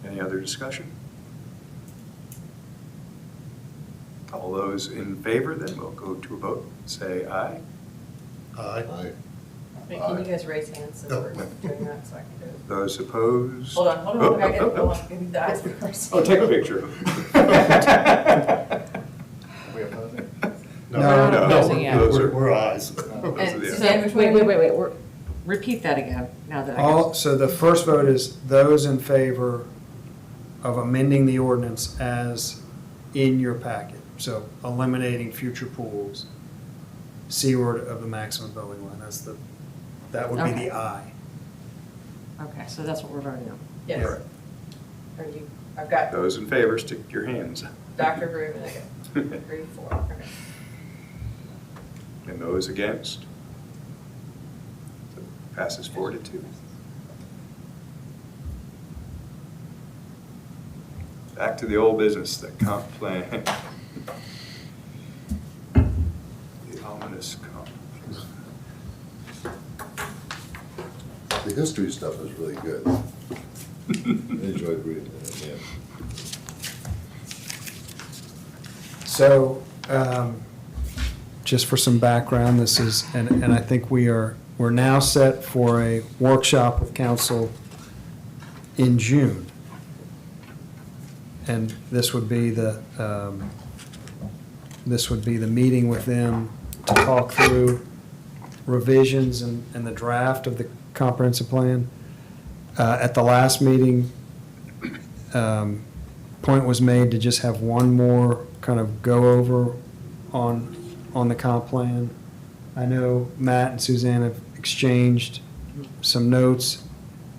Speaker 1: Any other discussion? All those in favor, then we'll go to a vote. Say aye.
Speaker 6: Aye.
Speaker 7: Aye.
Speaker 4: Wait, can you guys raise hands since
Speaker 6: Oh.
Speaker 4: we're doing that, so I can do it?
Speaker 1: Those opposed?
Speaker 4: Hold on,
Speaker 1: Oh,
Speaker 4: I gotta
Speaker 1: oh,
Speaker 4: get,
Speaker 1: oh,
Speaker 4: hold on, give me the eyes first.
Speaker 1: Oh, take a picture.
Speaker 5: We opposing?
Speaker 3: No,
Speaker 4: no,
Speaker 1: No,
Speaker 4: yeah.
Speaker 1: those are-
Speaker 6: We're ayes.
Speaker 1: those are
Speaker 4: And
Speaker 1: the-
Speaker 4: Suzanne, wait, repeat that again, now that I
Speaker 3: All,
Speaker 4: got.
Speaker 3: so the first vote is those in favor of amending the ordinance as in your packet. So eliminating future pools seaward of the maximum building line. That would be
Speaker 4: Okay.
Speaker 3: the aye.
Speaker 4: Okay, so that's what we're voting on.
Speaker 3: Yes.
Speaker 1: Right.
Speaker 9: Are you, I've got
Speaker 1: Those in favor, stick your hands.
Speaker 9: Dr. Groove and I got 3, 4, okay.
Speaker 1: And those against? So passes 4-2. Back to the old business, the comp plan. The ominous comp.
Speaker 7: The history stuff is really good. I enjoyed reading it again.
Speaker 3: So, just for some background, this is, and I think we're now set for a workshop with council in June. And this would be the meeting with them to talk through revisions and the draft of the comprehensive plan. At the last meeting, point was made to just have one more kind of go over on the comp plan. I know Matt and Suzanne have exchanged some notes,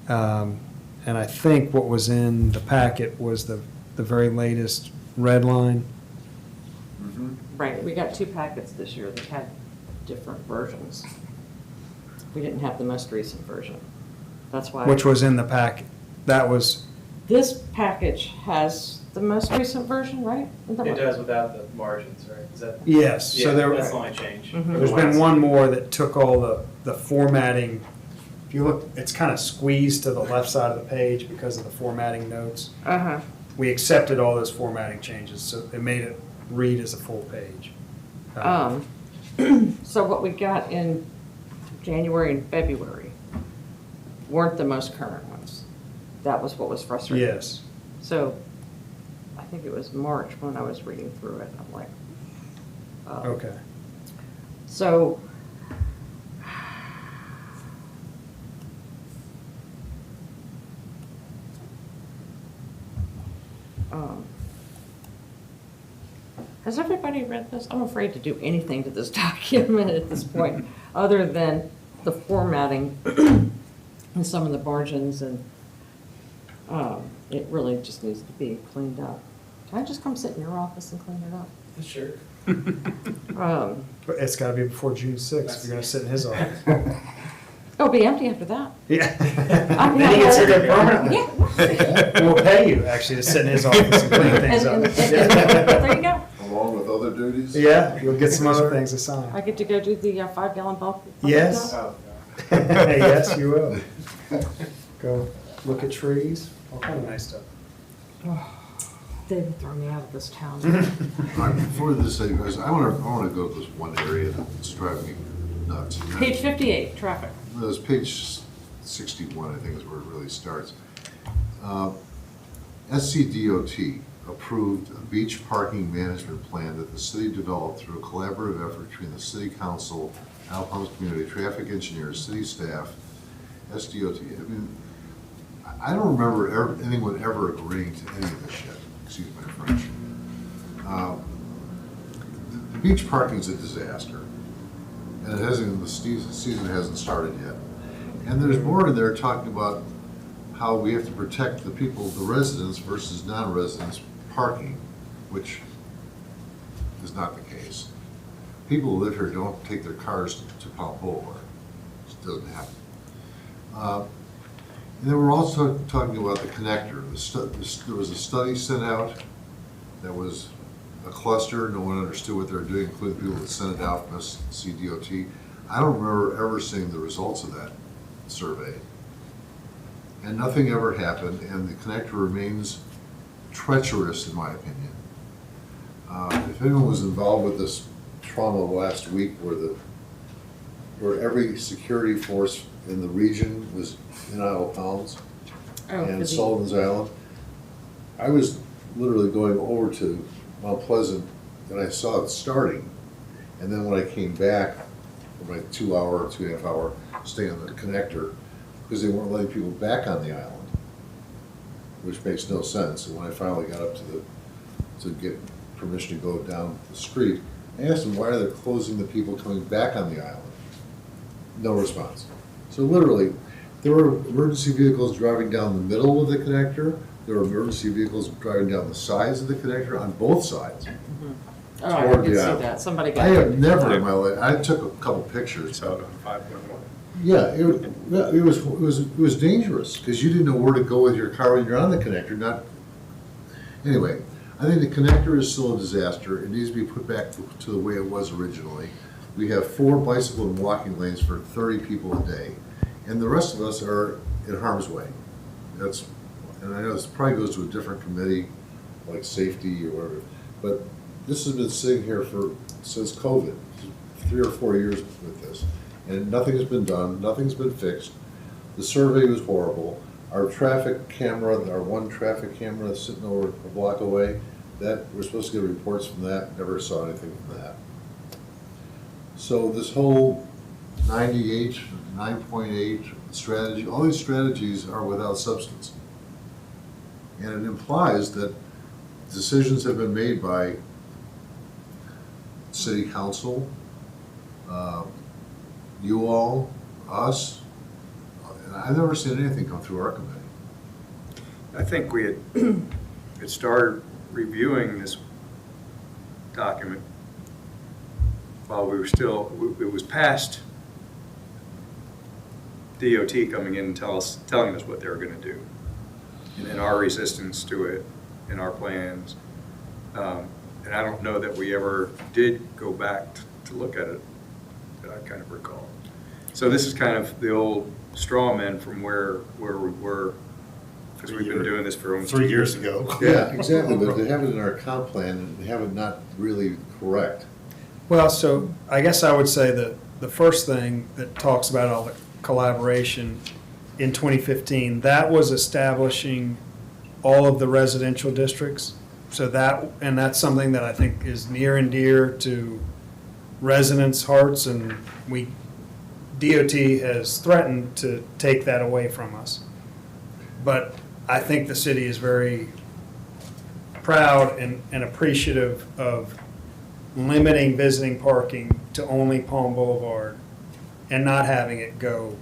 Speaker 3: and I think what was in the packet was the very latest red line.
Speaker 4: Right, we got 2 packets this year that had different versions. We didn't have the most recent version. That's why.
Speaker 3: Which was in the packet. That was,
Speaker 4: This package has the most recent version, right? Isn't that
Speaker 8: It
Speaker 4: what-
Speaker 8: does without the margins, right? Is that?
Speaker 3: yes,
Speaker 8: Yeah,
Speaker 3: so
Speaker 8: that's the only change.
Speaker 4: Mhm.
Speaker 3: there's been one more that took all the formatting. If you look, it's kind of squeezed to the left side of the page because of the formatting notes.
Speaker 4: Uh-huh.
Speaker 3: We accepted all those formatting changes, so it made it read as a full page.
Speaker 4: So what we got in January and February weren't the most current ones. That was what was frustrating.
Speaker 3: Yes.
Speaker 4: So I think it was March when I was reading through it. I'm like, oh.
Speaker 3: Okay.
Speaker 4: So has everybody read this? I'm afraid to do anything to this document at this point, other than the formatting and some of the margins, and it really just needs to be cleaned up. Can I just come sit in your office and clean it up?
Speaker 8: Sure.
Speaker 3: But it's got to be before June 6th. If you're going to sit in his office.
Speaker 4: It'll be empty after that.
Speaker 3: Yeah.
Speaker 4: I'm
Speaker 3: Then he gets here
Speaker 4: not-
Speaker 3: permanently.
Speaker 4: Yeah.
Speaker 3: We'll pay you, actually, to sit in his office and clean things
Speaker 4: And-
Speaker 3: up.
Speaker 4: there you go.
Speaker 2: Along with other duties?
Speaker 3: Yeah, you'll get some other things assigned.
Speaker 4: I get to go do the 5-gallon bulk.
Speaker 3: Yes.
Speaker 8: Oh,
Speaker 3: Yes, you will. Go look at trees, all kind of nice stuff.
Speaker 4: They would throw me out of this town.
Speaker 7: All right, before this, I want to go to this one area that's driving me nuts.
Speaker 4: Page 58, traffic.
Speaker 7: There's page 61, I think, is where it really starts. SCDOT approved a beach parking management plan that the city developed through a collaborative effort between the city council, Alpine community, traffic engineers, city staff, SDOT. I mean, I don't remember anyone ever agreeing to any of this shit, excuse my French. The beach parking's a disaster, and it hasn't, the season hasn't started yet. And there's more in there talking about how we have to protect the people, the residents versus non-residents parking, which is not the case. People who live here don't take their cars to Palm Boulevard. It just doesn't happen. And then we're also talking about the connector. There was a study sent out that was a cluster. No one understood what they were doing, including people that sent it out from CDOT. I don't remember ever seeing the results of that survey. And nothing ever happened, and the connector remains treacherous, in my opinion. If anyone was involved with this trauma last week where every security force in the region was in Isle of Palms and Sullivan's Island, I was literally going over to Mount Pleasant and I saw it starting. And then when I came back for my 2.5 hour stay on the connector, because they weren't letting people back on the island, which makes no sense. And when I finally got up to get permission to go down the street, I asked them, why are they closing the people coming back on the island? No response. So literally, there were emergency vehicles driving down the middle of the connector. There were emergency vehicles driving down the sides of the connector on both sides.
Speaker 4: Oh, I
Speaker 7: toward
Speaker 4: didn't
Speaker 7: the
Speaker 4: see
Speaker 7: island.
Speaker 4: that, somebody
Speaker 7: I
Speaker 4: got
Speaker 7: have
Speaker 4: it.
Speaker 7: never in my life, I took a couple pictures.
Speaker 1: So 5.1.
Speaker 7: Yeah, it was dangerous, because you didn't know where to go with your car when you're on the connector, anyway, I think the connector is still a disaster. It needs to be put back to the way it was originally. We have 4 bicycle and walking lanes for 30 people a day, and the rest of us are in harm's way. And I know this probably goes to a different committee, like safety or whatever, but this has been sitting here since COVID, 3 or 4 years with this. And nothing has been done, nothing's been fixed. The survey was horrible. Our traffic camera, our one traffic camera that's sitting over a block away, that, we're supposed to get reports from that, never saw anything from that. So this whole 98, 9.8 strategy, all these strategies are without substance. And it implies that decisions have been made by city council, you all, us, and I've never seen anything come through our committee.
Speaker 1: I think we had started reviewing this document while we were still, it was past DOT coming in and telling us what they were going to do, and our resistance to it, and our plans. And I don't know that we ever did go back to look at it, that I kind of recall. So this is kind of the old straw man from where we were, because we've been doing this for almost
Speaker 6: 3 years ago.
Speaker 7: Yeah, exactly, but they have it in our comp plan, and they have it not really correct.
Speaker 3: Well, so I guess I would say that the first thing that talks about all the collaboration in 2015, that was establishing all of the residential districts. So that's something that I think is near and dear to residents' hearts, and DOT has threatened to take that away from us. But I think the city is very proud and appreciative of limiting visiting parking to only Palm Boulevard and not having it go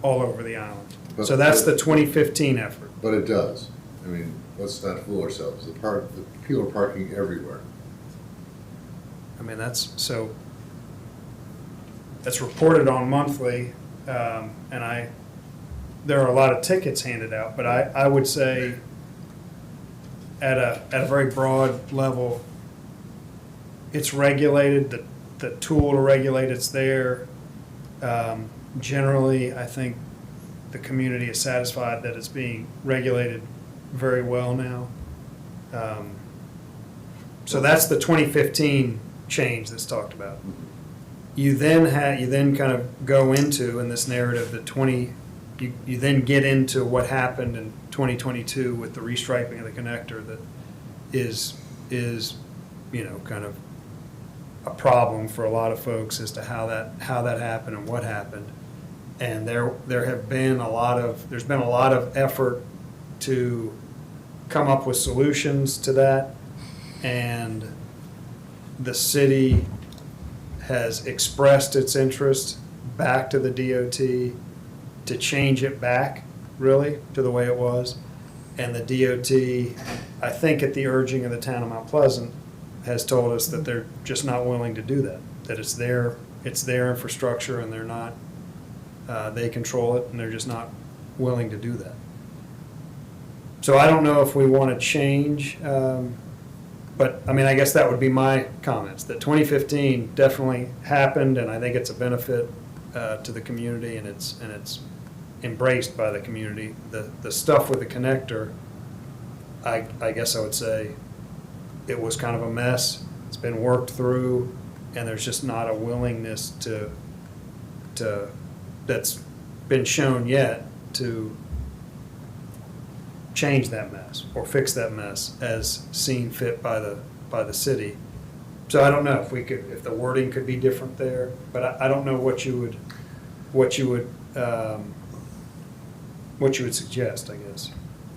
Speaker 3: all over the island. So that's the 2015 effort.
Speaker 7: But it does. I mean, let's not fool ourselves. The people are parking everywhere.
Speaker 3: I mean, that's reported on monthly, and there are a lot of tickets handed out, but I would say at a very broad level, it's regulated, the tool to regulate it's there. Generally, I think the community is satisfied that it's being regulated very well now. So that's the 2015 change that's talked about. You then kind of go into, in this narrative, you then get into what happened in 2022 with the restriping of the connector that is kind of a problem for a lot of folks as to how that happened and what happened. And there's been a lot of effort to come up with solutions to that, and the city has expressed its interest back to the DOT to change it back really, to the way it was. And the DOT, I think at the urging of the town of Mount Pleasant, has told us that they're just not willing to do that, that it's their infrastructure and they're not, they control it and they're just not willing to do that. So I don't know if we want to change, but, I mean, I guess that would be my comments, that 2015 definitely happened, and I think it's a benefit to the community, and it's embraced by the community. The stuff with the connector, I guess I would say, it was kind of a mess. It's been worked through, and there's just not a willingness that's been shown yet to change that mess or fix that mess as seen fit by the city. So I don't know if the wording could be different there, but I don't know what you would suggest, I guess,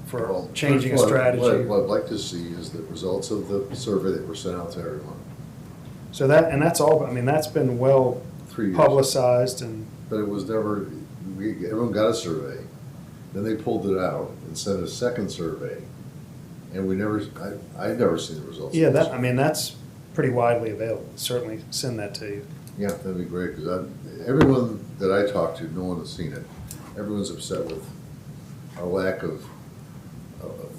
Speaker 3: for
Speaker 7: Well,
Speaker 3: changing a
Speaker 7: first of all,
Speaker 3: strategy.
Speaker 7: What I'd like to see is the results of the survey that were sent out to everyone.
Speaker 3: So that's all, I mean, that's been well
Speaker 7: 3 years.
Speaker 3: publicized, and
Speaker 7: But it was never, everyone got a survey, then they pulled it out and sent a second survey, and I've never seen the results.
Speaker 3: yeah,
Speaker 7: of this.
Speaker 3: that's pretty widely available. Certainly send that to you.
Speaker 7: Yeah, that'd be great, because everyone that I talked to, no one has seen it. Everyone's upset with our lack of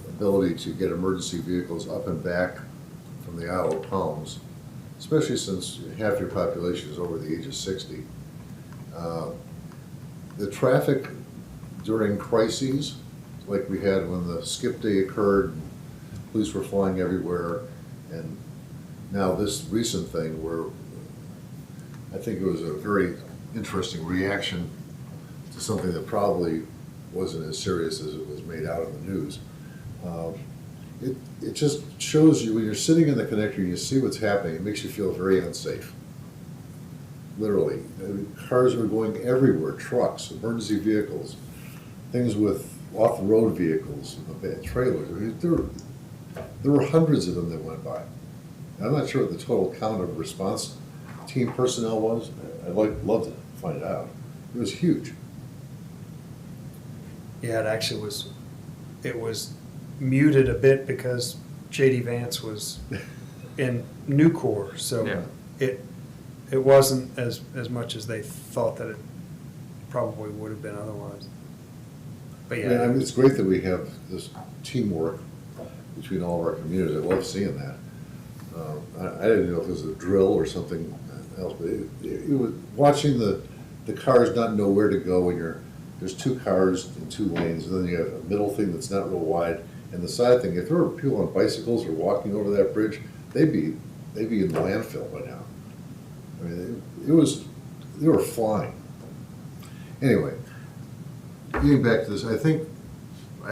Speaker 7: ability to get emergency vehicles up and back from the Isle of Palms, especially since half your population is over the age of 60. The traffic during crises, like we had when the skip day occurred, police were flying everywhere, and now this recent thing where I think it was a very interesting reaction to something that probably wasn't as serious as it was made out in the news. It just shows you, when you're sitting in the connector, you see what's happening, it makes you feel very unsafe. Literally. I mean, cars were going everywhere, trucks, emergency vehicles, things with off-the-road vehicles, trailers. I mean, there were hundreds of them that went by. And I'm not sure what the total count of response team personnel was. I'd love to find out. It was huge.
Speaker 3: Yeah, it actually was muted a bit because J.D. Vance was in Nucor, so
Speaker 1: Yeah.
Speaker 3: it wasn't as much as they thought that it probably would have been otherwise. But
Speaker 7: I mean, it's great that we have this teamwork between all of our communities. I love seeing that. I didn't know if it was a drill or something else, but it was watching the cars not know where to go when there's two cars in two lanes, and then you have a middle thing that's not real wide, and the side thing. If there were people on bicycles or walking over that bridge, they'd be in the landfill by now. I mean, they were flying. Anyway, getting back to this, I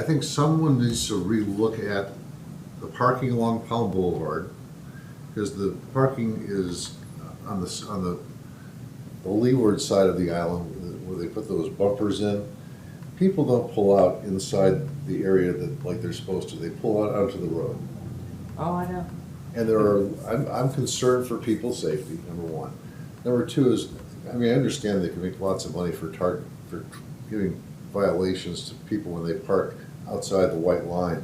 Speaker 7: think someone needs to relook at the parking along Palm Boulevard, because the parking is on the leeward side of the island where they put those bumpers in. People don't pull out inside the area that like they're supposed to. They pull out onto the road.
Speaker 4: Oh, I know.
Speaker 7: And I'm concerned for people's safety, number one. Number two is, I mean, I understand they can make lots of money for giving violations to people when they park outside the white line.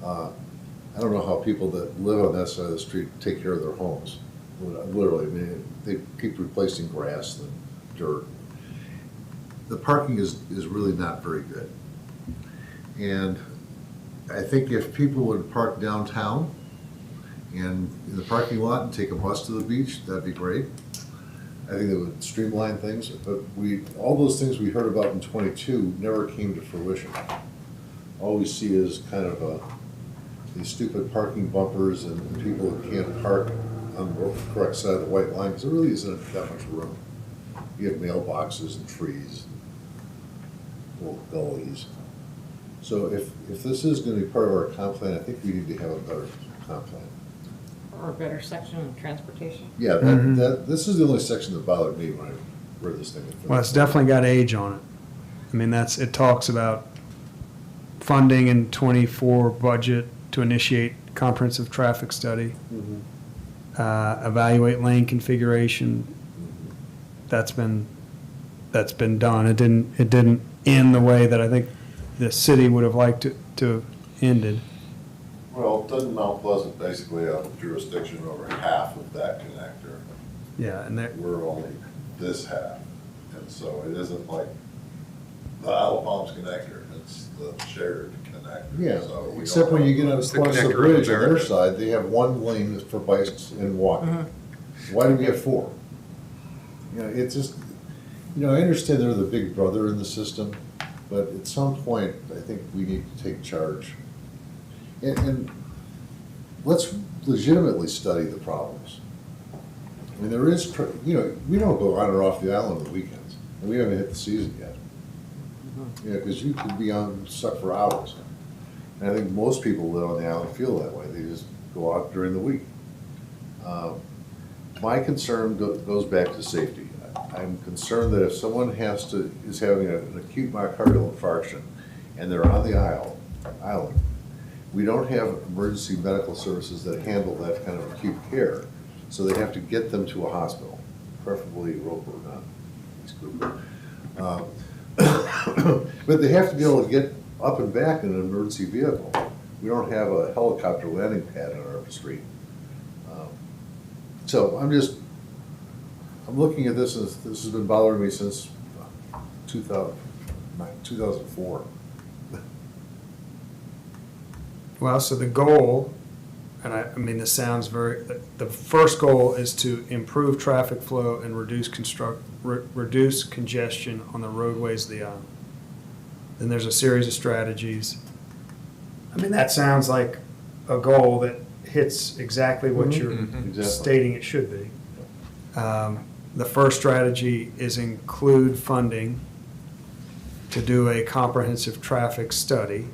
Speaker 7: I don't know how people that live on that side of the street take care of their homes. Literally, I mean, they keep replacing grass and dirt. The parking is really not very good. And I think if people would park downtown and in the parking lot and take a bus to the beach, that'd be great. I think that would streamline things, but all those things we heard about in 22 never came to fruition. All we see is kind of these stupid parking bumpers and people that can't park on the correct side of the white line, because there really isn't that much room. You have mailboxes and trees, little gullies. So if this is going to be part of our comp plan, I think we need to have a better comp plan.
Speaker 4: Or a better section of transportation.
Speaker 7: Yeah,
Speaker 3: Mhm.
Speaker 7: this is the only section that bothered me when I read this thing.
Speaker 3: Well, it's definitely got age on it. I mean, it talks about funding in '24 budget to initiate comprehensive traffic study, evaluate lane configuration. That's been done. It didn't end the way that I think the city would have liked to have ended.
Speaker 2: Well, doesn't Mount Pleasant basically have jurisdiction over half of that connector?
Speaker 3: Yeah, and that,
Speaker 2: We're only this half, and so it isn't like the Isle of Palms connector, it's the shared connector.
Speaker 7: Yeah,
Speaker 2: So we
Speaker 7: except
Speaker 2: don't
Speaker 7: when you
Speaker 2: have-
Speaker 7: get
Speaker 1: It's the
Speaker 7: across the
Speaker 1: connector of
Speaker 7: bridge on their
Speaker 1: America.
Speaker 7: side, they have one lane for bikes and walking. Why do we have four? You know, it's just, you know, I understand they're the big brother in the system, but at some point, I think we need to take charge. And let's legitimately study the problems. I mean, there is, you know, we don't go on or off the island on the weekends, and we haven't hit the season yet. You know, because you could be on, stuck for hours. And I think most people live on the island feel that way, they just go out during the week. My concern goes back to safety. I'm concerned that if someone is having an acute myocardial infarction, and they're on the island, we don't have emergency medical services that handle that kind of acute care. So they have to get them to a hospital, preferably Roper, not East Cooper. But they have to be able to get up and back in an emergency vehicle. We don't have a helicopter landing pad on our street. So I'm looking at this, and this has been bothering me since 2004.
Speaker 3: well, so the goal, and I mean, this sounds the first goal is to improve traffic flow and reduce congestion on the roadways of the island. Then there's a series of strategies. I mean, that sounds like a goal that hits exactly what you're
Speaker 7: Exactly.
Speaker 3: stating it should be. The first strategy is include funding to do a comprehensive traffic study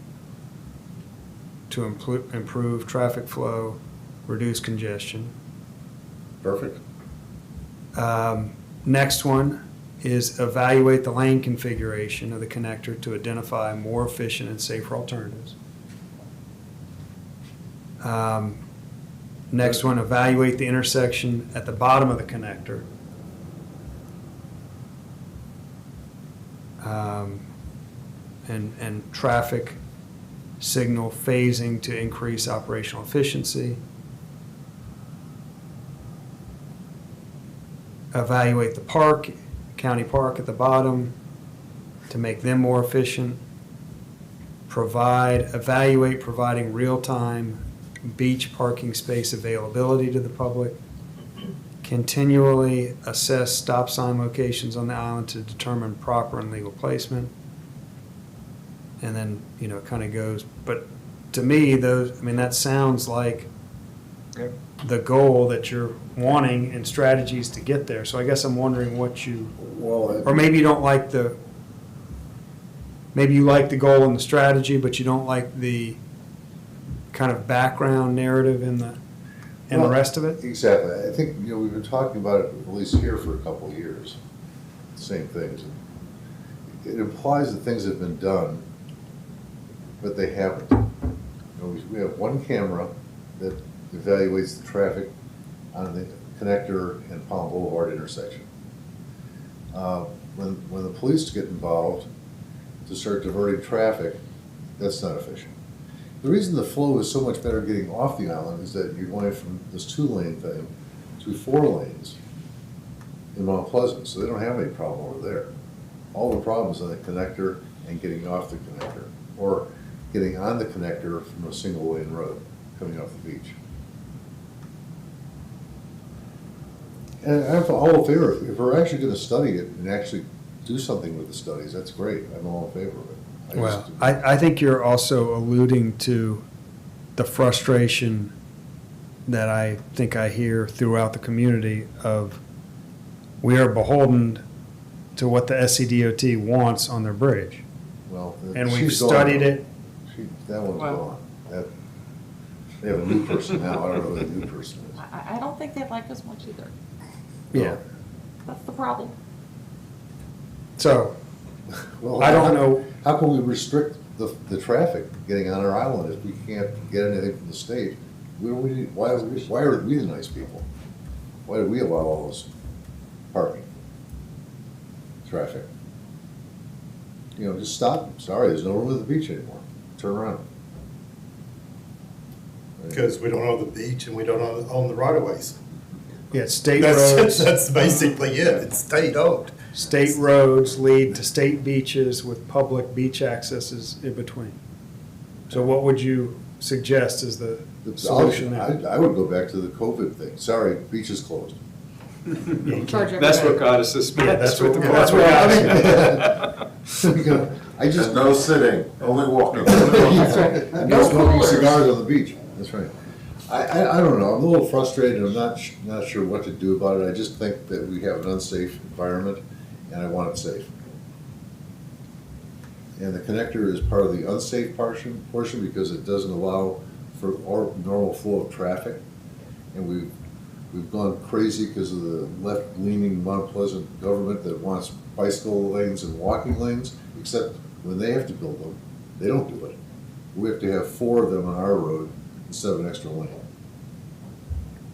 Speaker 3: to improve traffic flow, reduce congestion.
Speaker 7: Perfect.
Speaker 3: Next one is evaluate the lane configuration of the connector to identify more efficient and safer alternatives. Next one, evaluate the intersection at the bottom of the connector. And traffic signal phasing to increase operational efficiency. Evaluate the park, county park at the bottom to make them more efficient. Evaluate providing real-time beach parking space availability to the public. Continually assess stop sign locations on the island to determine proper and legal placement. And then, you know, it kind of goes, but to me, that sounds like
Speaker 1: Yep.
Speaker 3: the goal that you're wanting and strategies to get there. So I guess I'm wondering what or maybe you don't like maybe you like the goal and the strategy, but you don't like the kind of background narrative in the
Speaker 7: Well,
Speaker 3: rest of it?
Speaker 7: Exactly. I think, you know, we've been talking about it, at least here, for a couple of years. Same things. It implies that things have been done, but they haven't. You know, we have one camera that evaluates the traffic on the connector and Palm Boulevard intersection. When the police get involved to start diverting traffic, that's not efficient. The reason the flow is so much better getting off the island is that you're going from this 2-lane thing to 4 lanes in Mount Pleasant, so they don't have any problem over there. All the problems on the connector and getting off the connector, or getting on the connector from a single-lane road coming off the beach. And I'm all in favor of it. If we're actually gonna study it and actually do something with the studies, that's great. I'm all in favor of it.
Speaker 3: Well, I think you're also alluding to the frustration that I think I hear throughout the community of we are beholden to what the SCDOT wants on their bridge.
Speaker 7: Well,
Speaker 3: And we've
Speaker 7: she's gone.
Speaker 3: studied it.
Speaker 7: That one's
Speaker 4: Well-
Speaker 7: gone. They have a new person now. I don't know who the new person is.
Speaker 4: I don't think they like us much either.
Speaker 3: Yeah.
Speaker 4: That's the problem.
Speaker 3: So,
Speaker 7: Well,
Speaker 3: I don't know.
Speaker 7: How can we restrict the traffic getting on our island if we can't get anything from the state? Why are we the nice people? Why do we allow all this parking? Traffic? You know, just stop them. Sorry, there's no room at the beach anymore. Turn around.
Speaker 6: Because we don't own the beach and we don't own the right of ways.
Speaker 3: Yeah, state
Speaker 6: That's,
Speaker 3: roads,
Speaker 6: that's basically it. It's state owned.
Speaker 3: state roads lead to state beaches with public beach accesses in between. So what would you suggest is the solution there?
Speaker 7: I would go back to the COVID thing. Sorry, beach is closed.
Speaker 4: Charge
Speaker 1: That's what
Speaker 4: everybody.
Speaker 1: got us suspended.
Speaker 3: Yeah, that's what
Speaker 7: That's what I just.
Speaker 2: And no sitting, only walking.
Speaker 7: And no
Speaker 4: No
Speaker 7: smoking
Speaker 4: coolers.
Speaker 7: cigars on the beach, that's right. I don't know, I'm a little frustrated, I'm not sure what to do about it, I just think that we have an unsafe environment, and I want it safe. And the connector is part of the unsafe portion because it doesn't allow for our normal flow of traffic. And we've gone crazy because of the left-leaning Mount Pleasant government that wants bicycle lanes and walking lanes, except when they have to build them, they don't do it. We have to have 4 of them on our road instead of an extra lane.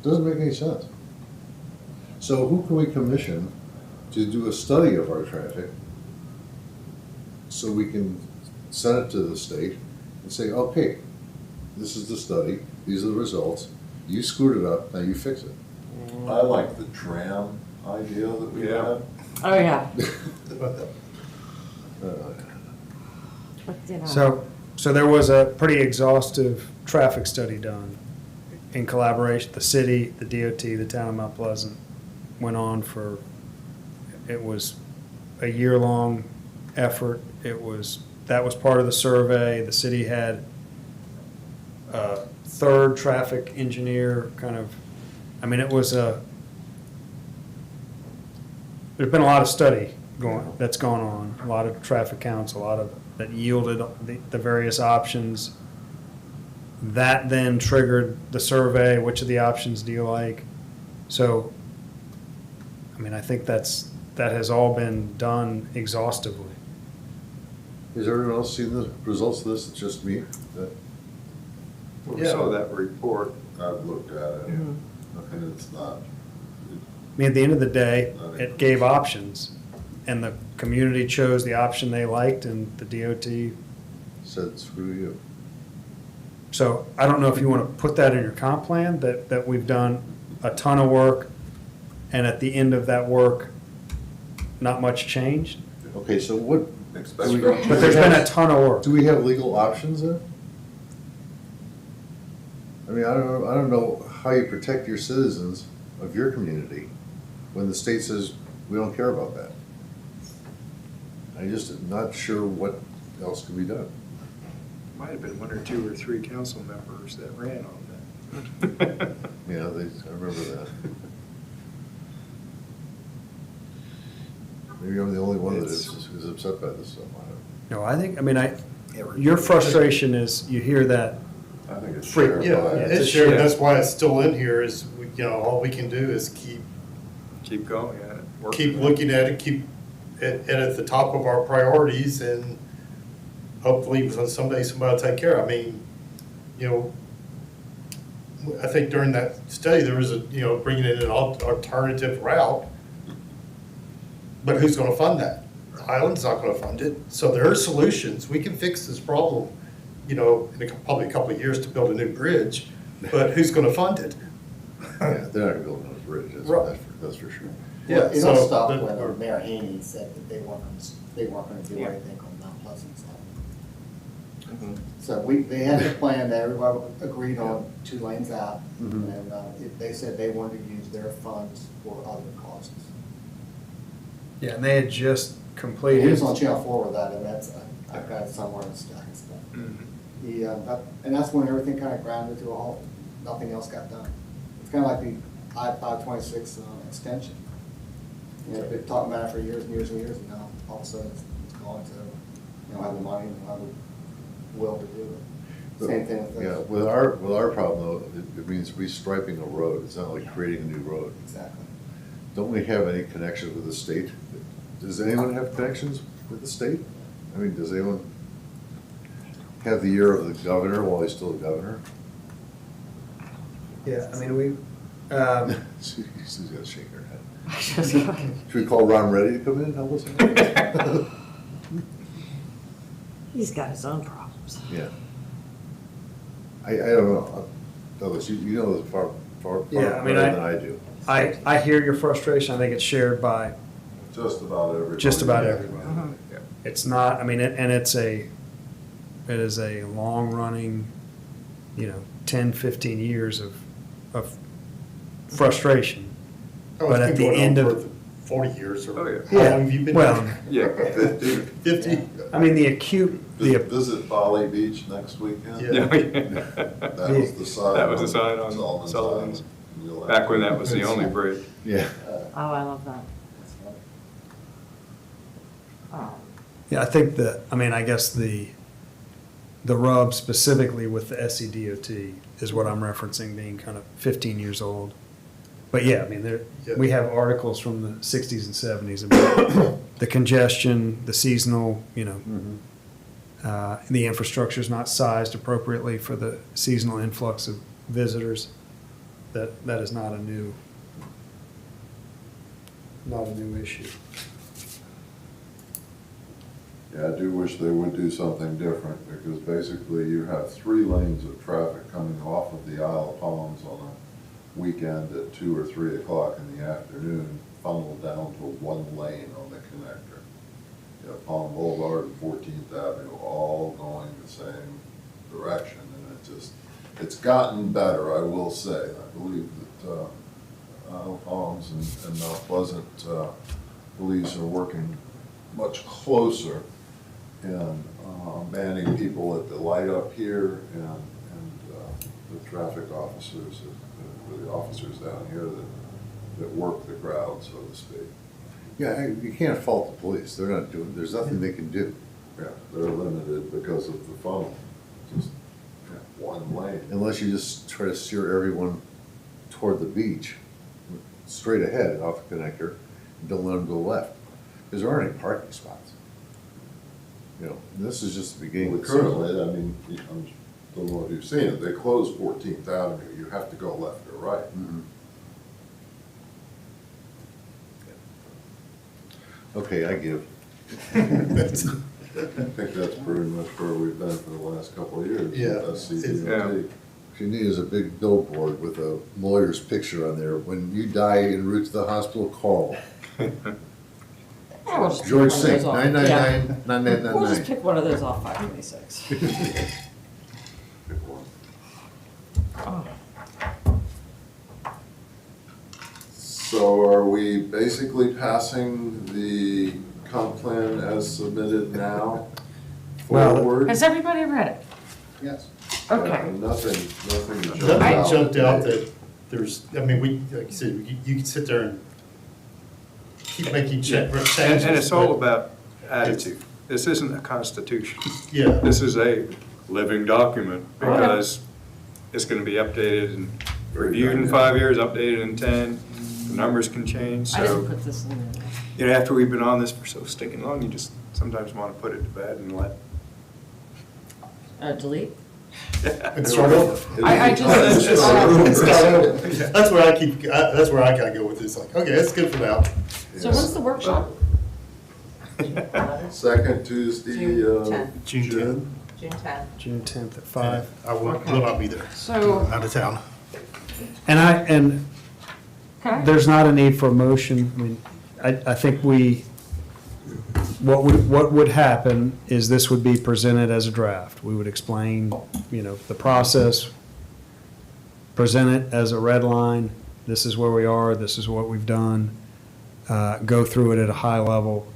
Speaker 7: Doesn't make any sense. So who can we commission to do a study of our traffic so we can send it to the state and say, okay, this is the study, these are the results, you screwed it up, now you fix it.
Speaker 2: I like the tram idea that we
Speaker 1: Yeah.
Speaker 2: had.
Speaker 4: Oh, yeah. But, you know.
Speaker 3: So there was a pretty exhaustive traffic study done in collaboration, the city, the DOT, the town of Mount Pleasant, went on for, it was a year-long effort. That was part of the survey. The city had a third traffic engineer it was there's been a lot of study that's gone on, a lot of traffic counts, that yielded the various options. That then triggered the survey, which of the options do you like? So, I think that has all been done exhaustively.
Speaker 7: Has everyone else seen the results of this? It's just me?
Speaker 1: We saw that report.
Speaker 2: I've looked at it, and it's not,
Speaker 3: At the end of the day, it gave options, and the community chose the option they liked, and the DOT.
Speaker 7: Said, screw you.
Speaker 3: So I don't know if you want to put that in your comp plan, that we've done a ton of work, and at the end of that work, not much changed.
Speaker 7: Okay, so what,
Speaker 2: expect.
Speaker 3: But there's been a ton of work.
Speaker 7: do we have legal options then? I don't know how you protect your citizens of your community when the state says, we don't care about that. I just am not sure what else can be done.
Speaker 1: Might have been 1 or 2 or 3 council members that ran on that.
Speaker 7: Yeah, I remember that. Maybe I'm the only one that is upset by this stuff.
Speaker 3: No, I think, your frustration is, you hear that,
Speaker 2: I think it's
Speaker 3: Free-
Speaker 2: shared by.
Speaker 6: Yeah,
Speaker 3: it's
Speaker 6: it's
Speaker 3: a
Speaker 6: shared,
Speaker 3: share.
Speaker 6: that's why it's still in here, is, all we can do is
Speaker 1: Keep going at it. work
Speaker 6: keep
Speaker 1: with it.
Speaker 6: looking at it, keep it at the top of our priorities, and hopefully someday somebody will take care. I think during that study, there was bringing in an alternative route, but who's gonna fund that? Highland's not gonna fund it, so there are solutions, we can fix this problem, in probably a couple of years to build a new bridge, but who's gonna fund it?
Speaker 7: Yeah, they're not gonna build another bridge,
Speaker 6: Right.
Speaker 7: that's for sure.
Speaker 6: Yeah,
Speaker 5: Well, it all
Speaker 6: so-
Speaker 5: stopped
Speaker 6: but-
Speaker 5: when Mayor Haney said that they weren't gonna do
Speaker 4: Yeah.
Speaker 5: anything on Mount Pleasant side.
Speaker 1: Mhm.
Speaker 5: So they had the plan that everybody agreed on 2 lanes out,
Speaker 7: Mhm.
Speaker 5: and they said they wanted to use their funds for other causes.
Speaker 3: yeah, and they had just
Speaker 5: He
Speaker 3: completed.
Speaker 5: was on Channel 4 with that, and I've got it somewhere in the stacks.
Speaker 1: Mhm.
Speaker 5: And that's when everything kind of grounded to a halt. Nothing else got done. It's kind of like the I-526 extension. They've talked about it for years and years and years, and now all of a sudden it's gone to, have the money and have the will to do it. Same thing with
Speaker 7: Yeah,
Speaker 5: this.
Speaker 7: with our problem though, it means restriping a road, it's not like creating a new road.
Speaker 5: Exactly.
Speaker 7: Don't we have any connection with the state? Does anyone have connections with the state? Does anyone have the ear of the governor while he's still a governor?
Speaker 3: Yeah, we,
Speaker 7: She's gonna shake her head. Should we call Ron Ready to come in and help us?
Speaker 4: He's got his own problems.
Speaker 7: Yeah. I don't know, Douglas, you know this far
Speaker 3: Yeah, I mean,
Speaker 7: better than I do.
Speaker 3: I hear your frustration. I think it's shared by
Speaker 2: Just about everybody.
Speaker 3: just about
Speaker 2: Yeah.
Speaker 3: everyone. It's not, I mean, it is a long-running, 10, 15 years of frustration.
Speaker 6: Oh,
Speaker 3: But
Speaker 6: it's
Speaker 3: at
Speaker 6: been
Speaker 3: the
Speaker 6: going
Speaker 3: end
Speaker 6: on
Speaker 3: of-
Speaker 6: for 40 years,
Speaker 1: Oh,
Speaker 6: or
Speaker 1: yeah.
Speaker 6: how long have you been?
Speaker 3: Well,
Speaker 1: Yeah.
Speaker 6: 50?
Speaker 3: I mean, the acute,
Speaker 2: Visit Folly Beach next weekend.
Speaker 6: Yeah.
Speaker 2: That was the sign.
Speaker 1: That was the sign on
Speaker 2: Sullivan's
Speaker 1: Sullivan's.
Speaker 2: Island. You'll have
Speaker 1: Back when
Speaker 2: to-
Speaker 1: that was the only bridge.
Speaker 7: Yeah.
Speaker 4: Oh, I love that.
Speaker 3: yeah, I think I guess the rub specifically with the SCDOT is what I'm referencing, being kind of 15 years old. But yeah, I mean, we have articles from the 60s and 70s about the congestion, the seasonal, the infrastructure's not sized appropriately for the seasonal influx of visitors. That is not a new issue.
Speaker 2: Yeah, I do wish they would do something different, because basically you have 3 lanes of traffic coming off of the Isle of Palms on a weekend at 2 or 3 o'clock in the afternoon, funneled down to 1 lane on the connector. You have Palm Boulevard and 14th Avenue all going the same direction, and it's gotten better, I will say. I believe that Isle of Palms and Mount Pleasant police are working much closer in manning people at the light up here, and the traffic officers, the officers down here that work the crowd, so to speak.
Speaker 7: Yeah, you can't fault the police. They're not doing, there's nothing they can do.
Speaker 2: Yeah, they're limited because of the funnel, just 1 lane.
Speaker 7: Unless you just try to steer everyone toward the beach, straight ahead off the connector, and don't let them go left. Because there aren't any parking spots. This is just the beginning.
Speaker 2: Well,
Speaker 7: of the season.
Speaker 2: currently, I mean, I don't know if you've seen it, they closed 14th Avenue, you have to go left or right.
Speaker 7: Mhm. Okay, I give.
Speaker 2: I think that's pretty much where we've been for the last couple of years.
Speaker 6: Yeah.
Speaker 2: With SCDOT.
Speaker 7: What you need is a big billboard with a lawyer's picture on there. When you die en route to the hospital, call.
Speaker 4: Yeah, we'll just pick
Speaker 7: George
Speaker 4: one of
Speaker 7: Sink,
Speaker 4: those off.
Speaker 7: 999
Speaker 4: We'll just
Speaker 7: 9999.
Speaker 4: pick one of those off 526.
Speaker 2: Pick one. So are we basically passing the comp plan as submitted now
Speaker 3: Well,
Speaker 2: forward?
Speaker 4: Has everybody read it?
Speaker 5: Yes.
Speaker 4: Okay.
Speaker 2: Nothing jumped
Speaker 6: Nothing
Speaker 2: out.
Speaker 6: jumped out that there's, I mean, like you said, you can sit there and keep making changes.
Speaker 1: And it's all
Speaker 6: but-
Speaker 1: about attitude. This isn't a constitution.
Speaker 6: Yeah.
Speaker 1: This is a living document, because it's gonna be updated and reviewed in 5 years, updated in 10. The numbers can change,
Speaker 4: I didn't
Speaker 1: so,
Speaker 4: put this in there.
Speaker 1: after we've been on this for so stinking long, you just sometimes wanna put it to bed and let.
Speaker 4: Delete?
Speaker 6: And start over.
Speaker 4: I just-
Speaker 6: Start over. That's where I kinda go with this, like, okay, that's good for now.
Speaker 4: So when's the workshop?
Speaker 2: Second Tuesday
Speaker 9: June
Speaker 2: of
Speaker 9: 10th.
Speaker 6: June
Speaker 2: June.
Speaker 9: June 10th.
Speaker 3: June 10th at 5.
Speaker 6: I will not be there,
Speaker 4: So,
Speaker 6: out of town.
Speaker 3: And
Speaker 4: okay.
Speaker 3: there's not a need for a motion. I mean, I think what would happen is this would be presented as a draft. We would explain, the process, present it as a red line. This is where we are, this is what we've done. Go through it at a high level.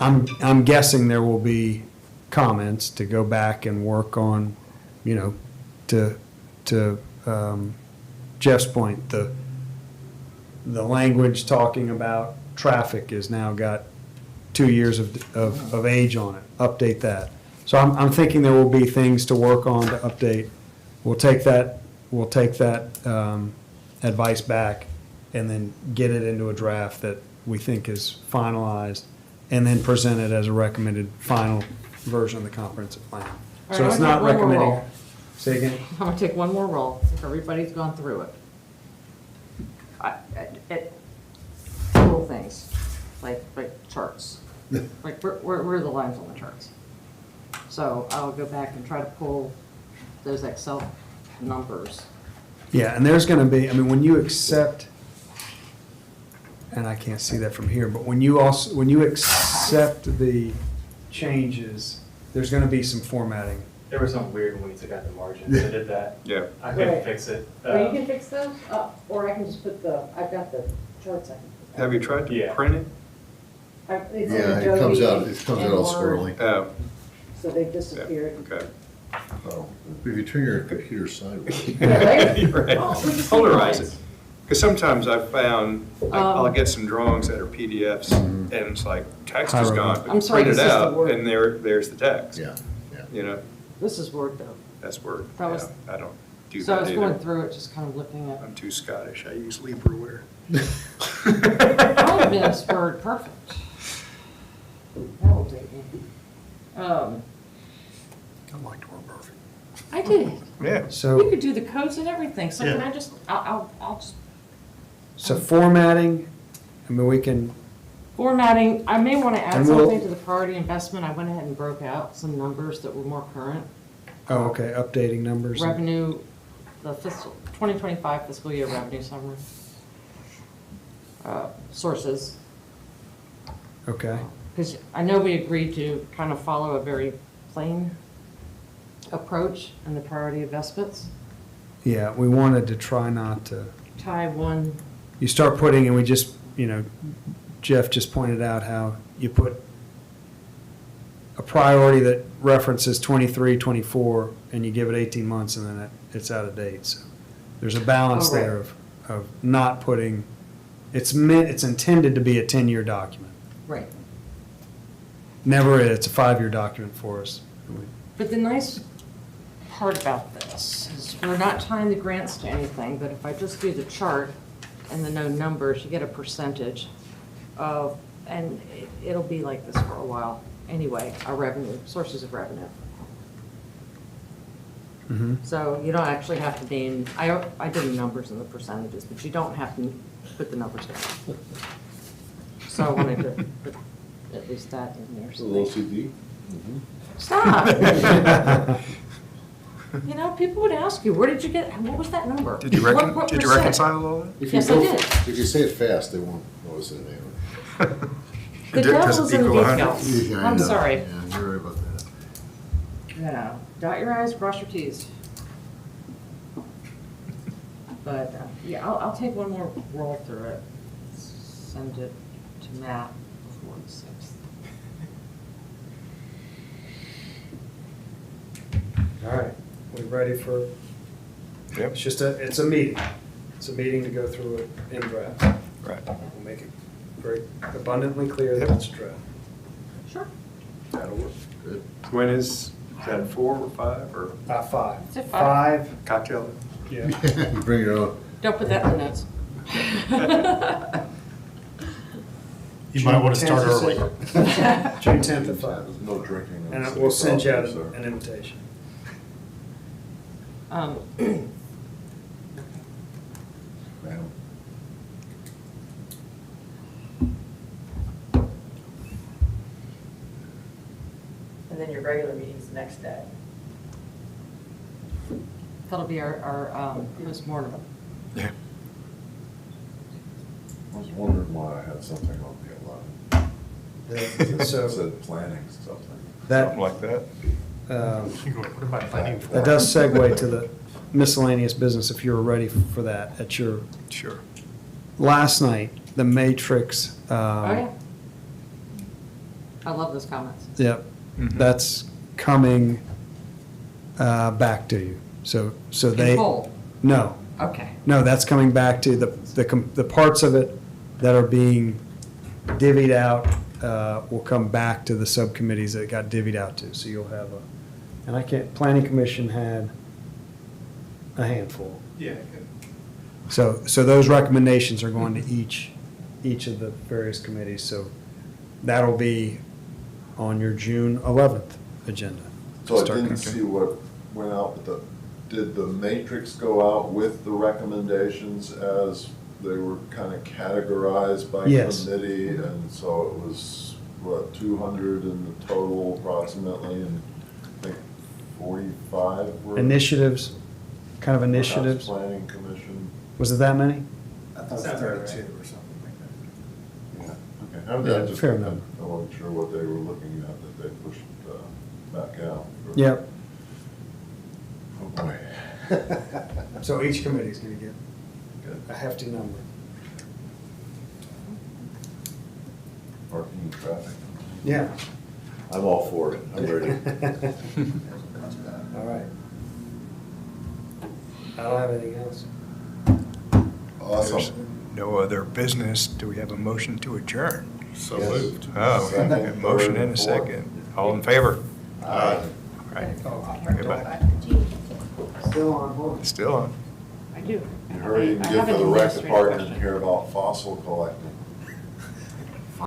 Speaker 3: I'm guessing there will be comments to go back and work on, to Jeff's point, the language talking about traffic has now got 2 years of age on it. Update that. So I'm thinking there will be things to work on to update. We'll take that advice back and then get it into a draft that we think is finalized, and then present it as a recommended final version of the comprehensive plan. So
Speaker 4: All right,
Speaker 3: it's
Speaker 4: I'll
Speaker 3: not
Speaker 4: take one more
Speaker 3: recommending.
Speaker 4: roll.
Speaker 3: Say again?
Speaker 4: I'm gonna take one more roll, if everybody's gone through it. Little things, like charts. Like, where are the lines on the charts? So I'll go back and try to pull those Excel numbers.
Speaker 3: Yeah, and there's gonna be, I mean, when you accept, and I can't see that from here, but when you accept the changes, there's gonna be some formatting.
Speaker 8: There was something weird when we took out the margins. I did that.
Speaker 1: Yeah.
Speaker 8: I couldn't
Speaker 4: Right.
Speaker 8: fix it.
Speaker 4: Or you can fix those, or I can just put I've got the charts I can put.
Speaker 1: Have you tried to
Speaker 8: Yeah.
Speaker 1: print it?
Speaker 4: It's in
Speaker 7: Yeah, it
Speaker 4: Adobe
Speaker 7: comes out all
Speaker 4: and Word,
Speaker 7: squirrely.
Speaker 1: Oh,
Speaker 4: So they've disappeared.
Speaker 1: okay.
Speaker 7: Oh, If you turn your computer sideways.
Speaker 4: Really?
Speaker 1: You're right.
Speaker 4: Oh, we can see
Speaker 1: Polarize
Speaker 4: lines.
Speaker 1: it. Because sometimes I've found, I'll
Speaker 4: Um,
Speaker 1: get some drawings that are PDFs, and it's like, text is gone, but
Speaker 4: I'm
Speaker 1: you
Speaker 4: sorry,
Speaker 1: print it
Speaker 4: this is the
Speaker 1: out,
Speaker 4: Word.
Speaker 1: and there's the text.
Speaker 7: Yeah, yeah.
Speaker 1: You know,
Speaker 4: This is Word though.
Speaker 1: that's Word.
Speaker 4: That was-
Speaker 1: Yeah, I don't do
Speaker 4: So I
Speaker 1: that
Speaker 4: was going
Speaker 1: either.
Speaker 4: through it, just kind of looking at.
Speaker 1: I'm too Scottish, I use Libreware.
Speaker 4: I have been spurred perfect. That'll take me.
Speaker 3: I like to work perfect.
Speaker 4: I did.
Speaker 1: Yeah.
Speaker 4: You
Speaker 3: So,
Speaker 4: could do the codes and everything, so can
Speaker 6: Yeah.
Speaker 4: I just, I'll just,
Speaker 3: so formatting, I mean, we can,
Speaker 4: formatting, I may want to add
Speaker 3: And we'll-
Speaker 4: something to the priority investment. I went ahead and broke out some numbers that were more current.
Speaker 3: oh, okay, updating numbers.
Speaker 4: Revenue, the fiscal, 2025 fiscal year revenue summary. Sources,
Speaker 3: Okay,
Speaker 4: because I know we agreed to kind of follow a very plain approach in the priority investments.
Speaker 3: yeah, we wanted to try not to,
Speaker 4: Tie one,
Speaker 3: you start putting, and we just, Jeff just pointed out how you put a priority that references 23, 24, and you give it 18 months, and then it's out of date. So there's a balance
Speaker 4: Oh, right.
Speaker 3: there of not putting, it's intended to be a 10-year document.
Speaker 4: right.
Speaker 3: Never, it's a 5-year document for us.
Speaker 4: But the nice part about this is we're not tying the grants to anything, but if I just do the chart and the no numbers, you get a percentage of, and it'll be like this for a while. Anyway, our revenue, sources of revenue.
Speaker 3: Mhm.
Speaker 4: So you don't actually have to name, I did the numbers and the percentages, but you don't have to put the numbers down. So I wanted to put at least that in there.
Speaker 7: A little OCD?
Speaker 4: Stop. You know, people would ask you, where did you get, what was that number?
Speaker 1: Did you
Speaker 4: What percent?
Speaker 1: reconcile all that?
Speaker 7: If you
Speaker 4: Yes, I
Speaker 7: go-
Speaker 4: did.
Speaker 7: If you say it fast, they won't notice it anyway.
Speaker 4: The
Speaker 1: Does it
Speaker 4: devil's in the
Speaker 1: equal 100?
Speaker 4: details.
Speaker 7: Yeah, I
Speaker 4: I'm
Speaker 7: know.
Speaker 4: sorry.
Speaker 7: Yeah, you're right about that.
Speaker 4: Yeah, dot your i's, cross your t's. But, yeah, I'll take one more roll through it, send it to Matt before the 6th.
Speaker 3: All right, we ready for,
Speaker 1: Yep.
Speaker 3: it's a meeting. It's a meeting to go through it in draft.
Speaker 1: Right.
Speaker 3: We'll make it very abundantly clear that
Speaker 1: Yep.
Speaker 3: it's draft.
Speaker 4: Sure.
Speaker 1: That'll work.
Speaker 7: Good.
Speaker 1: When is that 4 or 5 or
Speaker 3: 5.
Speaker 4: Is it 5?
Speaker 1: cocktail?
Speaker 3: Yeah.
Speaker 7: You bring your own.
Speaker 4: Don't put that in the notes.
Speaker 6: You might want to start
Speaker 3: June
Speaker 6: early.
Speaker 3: 10th. June 10th at 5.
Speaker 2: There's no drinking. in
Speaker 3: And
Speaker 2: the
Speaker 3: we'll
Speaker 2: city
Speaker 3: send you out
Speaker 2: property,
Speaker 3: an invitation.
Speaker 4: Um,
Speaker 2: Ma'am.
Speaker 9: And then your regular meeting's the next day.
Speaker 4: That'll be our postmortem.
Speaker 1: Yeah.
Speaker 2: I was wondering why I had something on the 11th. It
Speaker 3: So
Speaker 2: said planning something.
Speaker 1: Something
Speaker 3: that,
Speaker 1: like that.
Speaker 6: What am I planning for?
Speaker 3: that does segue to the miscellaneous business, if you're ready for that, at your,
Speaker 1: Sure.
Speaker 3: last night, the Matrix.
Speaker 4: Oh, yeah. I love those comments.
Speaker 3: Yep,
Speaker 1: Mhm.
Speaker 3: that's coming back to you. So they.
Speaker 4: In full?
Speaker 3: No,
Speaker 4: Okay.
Speaker 3: no, that's coming back to the parts of it that are being divvied out will come back to the subcommittees that it got divvied out to. So you'll have and I can't, Planning Commission had a handful.
Speaker 8: Yeah, good.
Speaker 3: So those recommendations are going to each of the various committees. So that'll be on your June 11th agenda.
Speaker 2: So I
Speaker 3: Start
Speaker 2: didn't
Speaker 3: cooking.
Speaker 2: see what went out, but did the matrix go out with the recommendations as they were kind of categorized by
Speaker 3: Yes.
Speaker 2: committee? And so it was, what, 200 in the total approximately? And 45 were.
Speaker 3: Initiatives, kind of
Speaker 2: Perhaps
Speaker 3: initiatives.
Speaker 2: Planning Commission.
Speaker 3: Was it that many?
Speaker 5: I thought it was
Speaker 8: Sounds about right.
Speaker 5: 32 or something like that.
Speaker 2: Yeah, okay.
Speaker 3: Yeah,
Speaker 2: I just,
Speaker 3: fair
Speaker 2: I
Speaker 3: enough.
Speaker 2: wasn't sure what they were looking at, that they pushed back out. for-
Speaker 3: Yep.
Speaker 2: Oh, boy.
Speaker 3: So each committee's gonna get
Speaker 2: Good.
Speaker 3: a hefty number.
Speaker 2: Parking and traffic.
Speaker 3: Yeah.
Speaker 2: I'm all for it, I'm ready.
Speaker 3: All right. I don't have anything else.
Speaker 1: There's
Speaker 2: Awesome.
Speaker 1: no other business. Do we have a motion to adjourn?
Speaker 6: So
Speaker 2: Yes.
Speaker 6: moved.
Speaker 1: Oh,
Speaker 2: Second,
Speaker 1: a motion
Speaker 2: third,
Speaker 1: and a
Speaker 2: fourth.
Speaker 1: second. All in favor?
Speaker 2: Aye.
Speaker 1: All right. Goodbye.
Speaker 3: Still on hold.
Speaker 1: Still on.
Speaker 4: I do.
Speaker 2: You hurry and
Speaker 4: I
Speaker 2: get
Speaker 4: have
Speaker 2: for
Speaker 4: an
Speaker 2: the rec
Speaker 4: administrative
Speaker 2: department
Speaker 4: question.
Speaker 2: and hear about fossil collecting.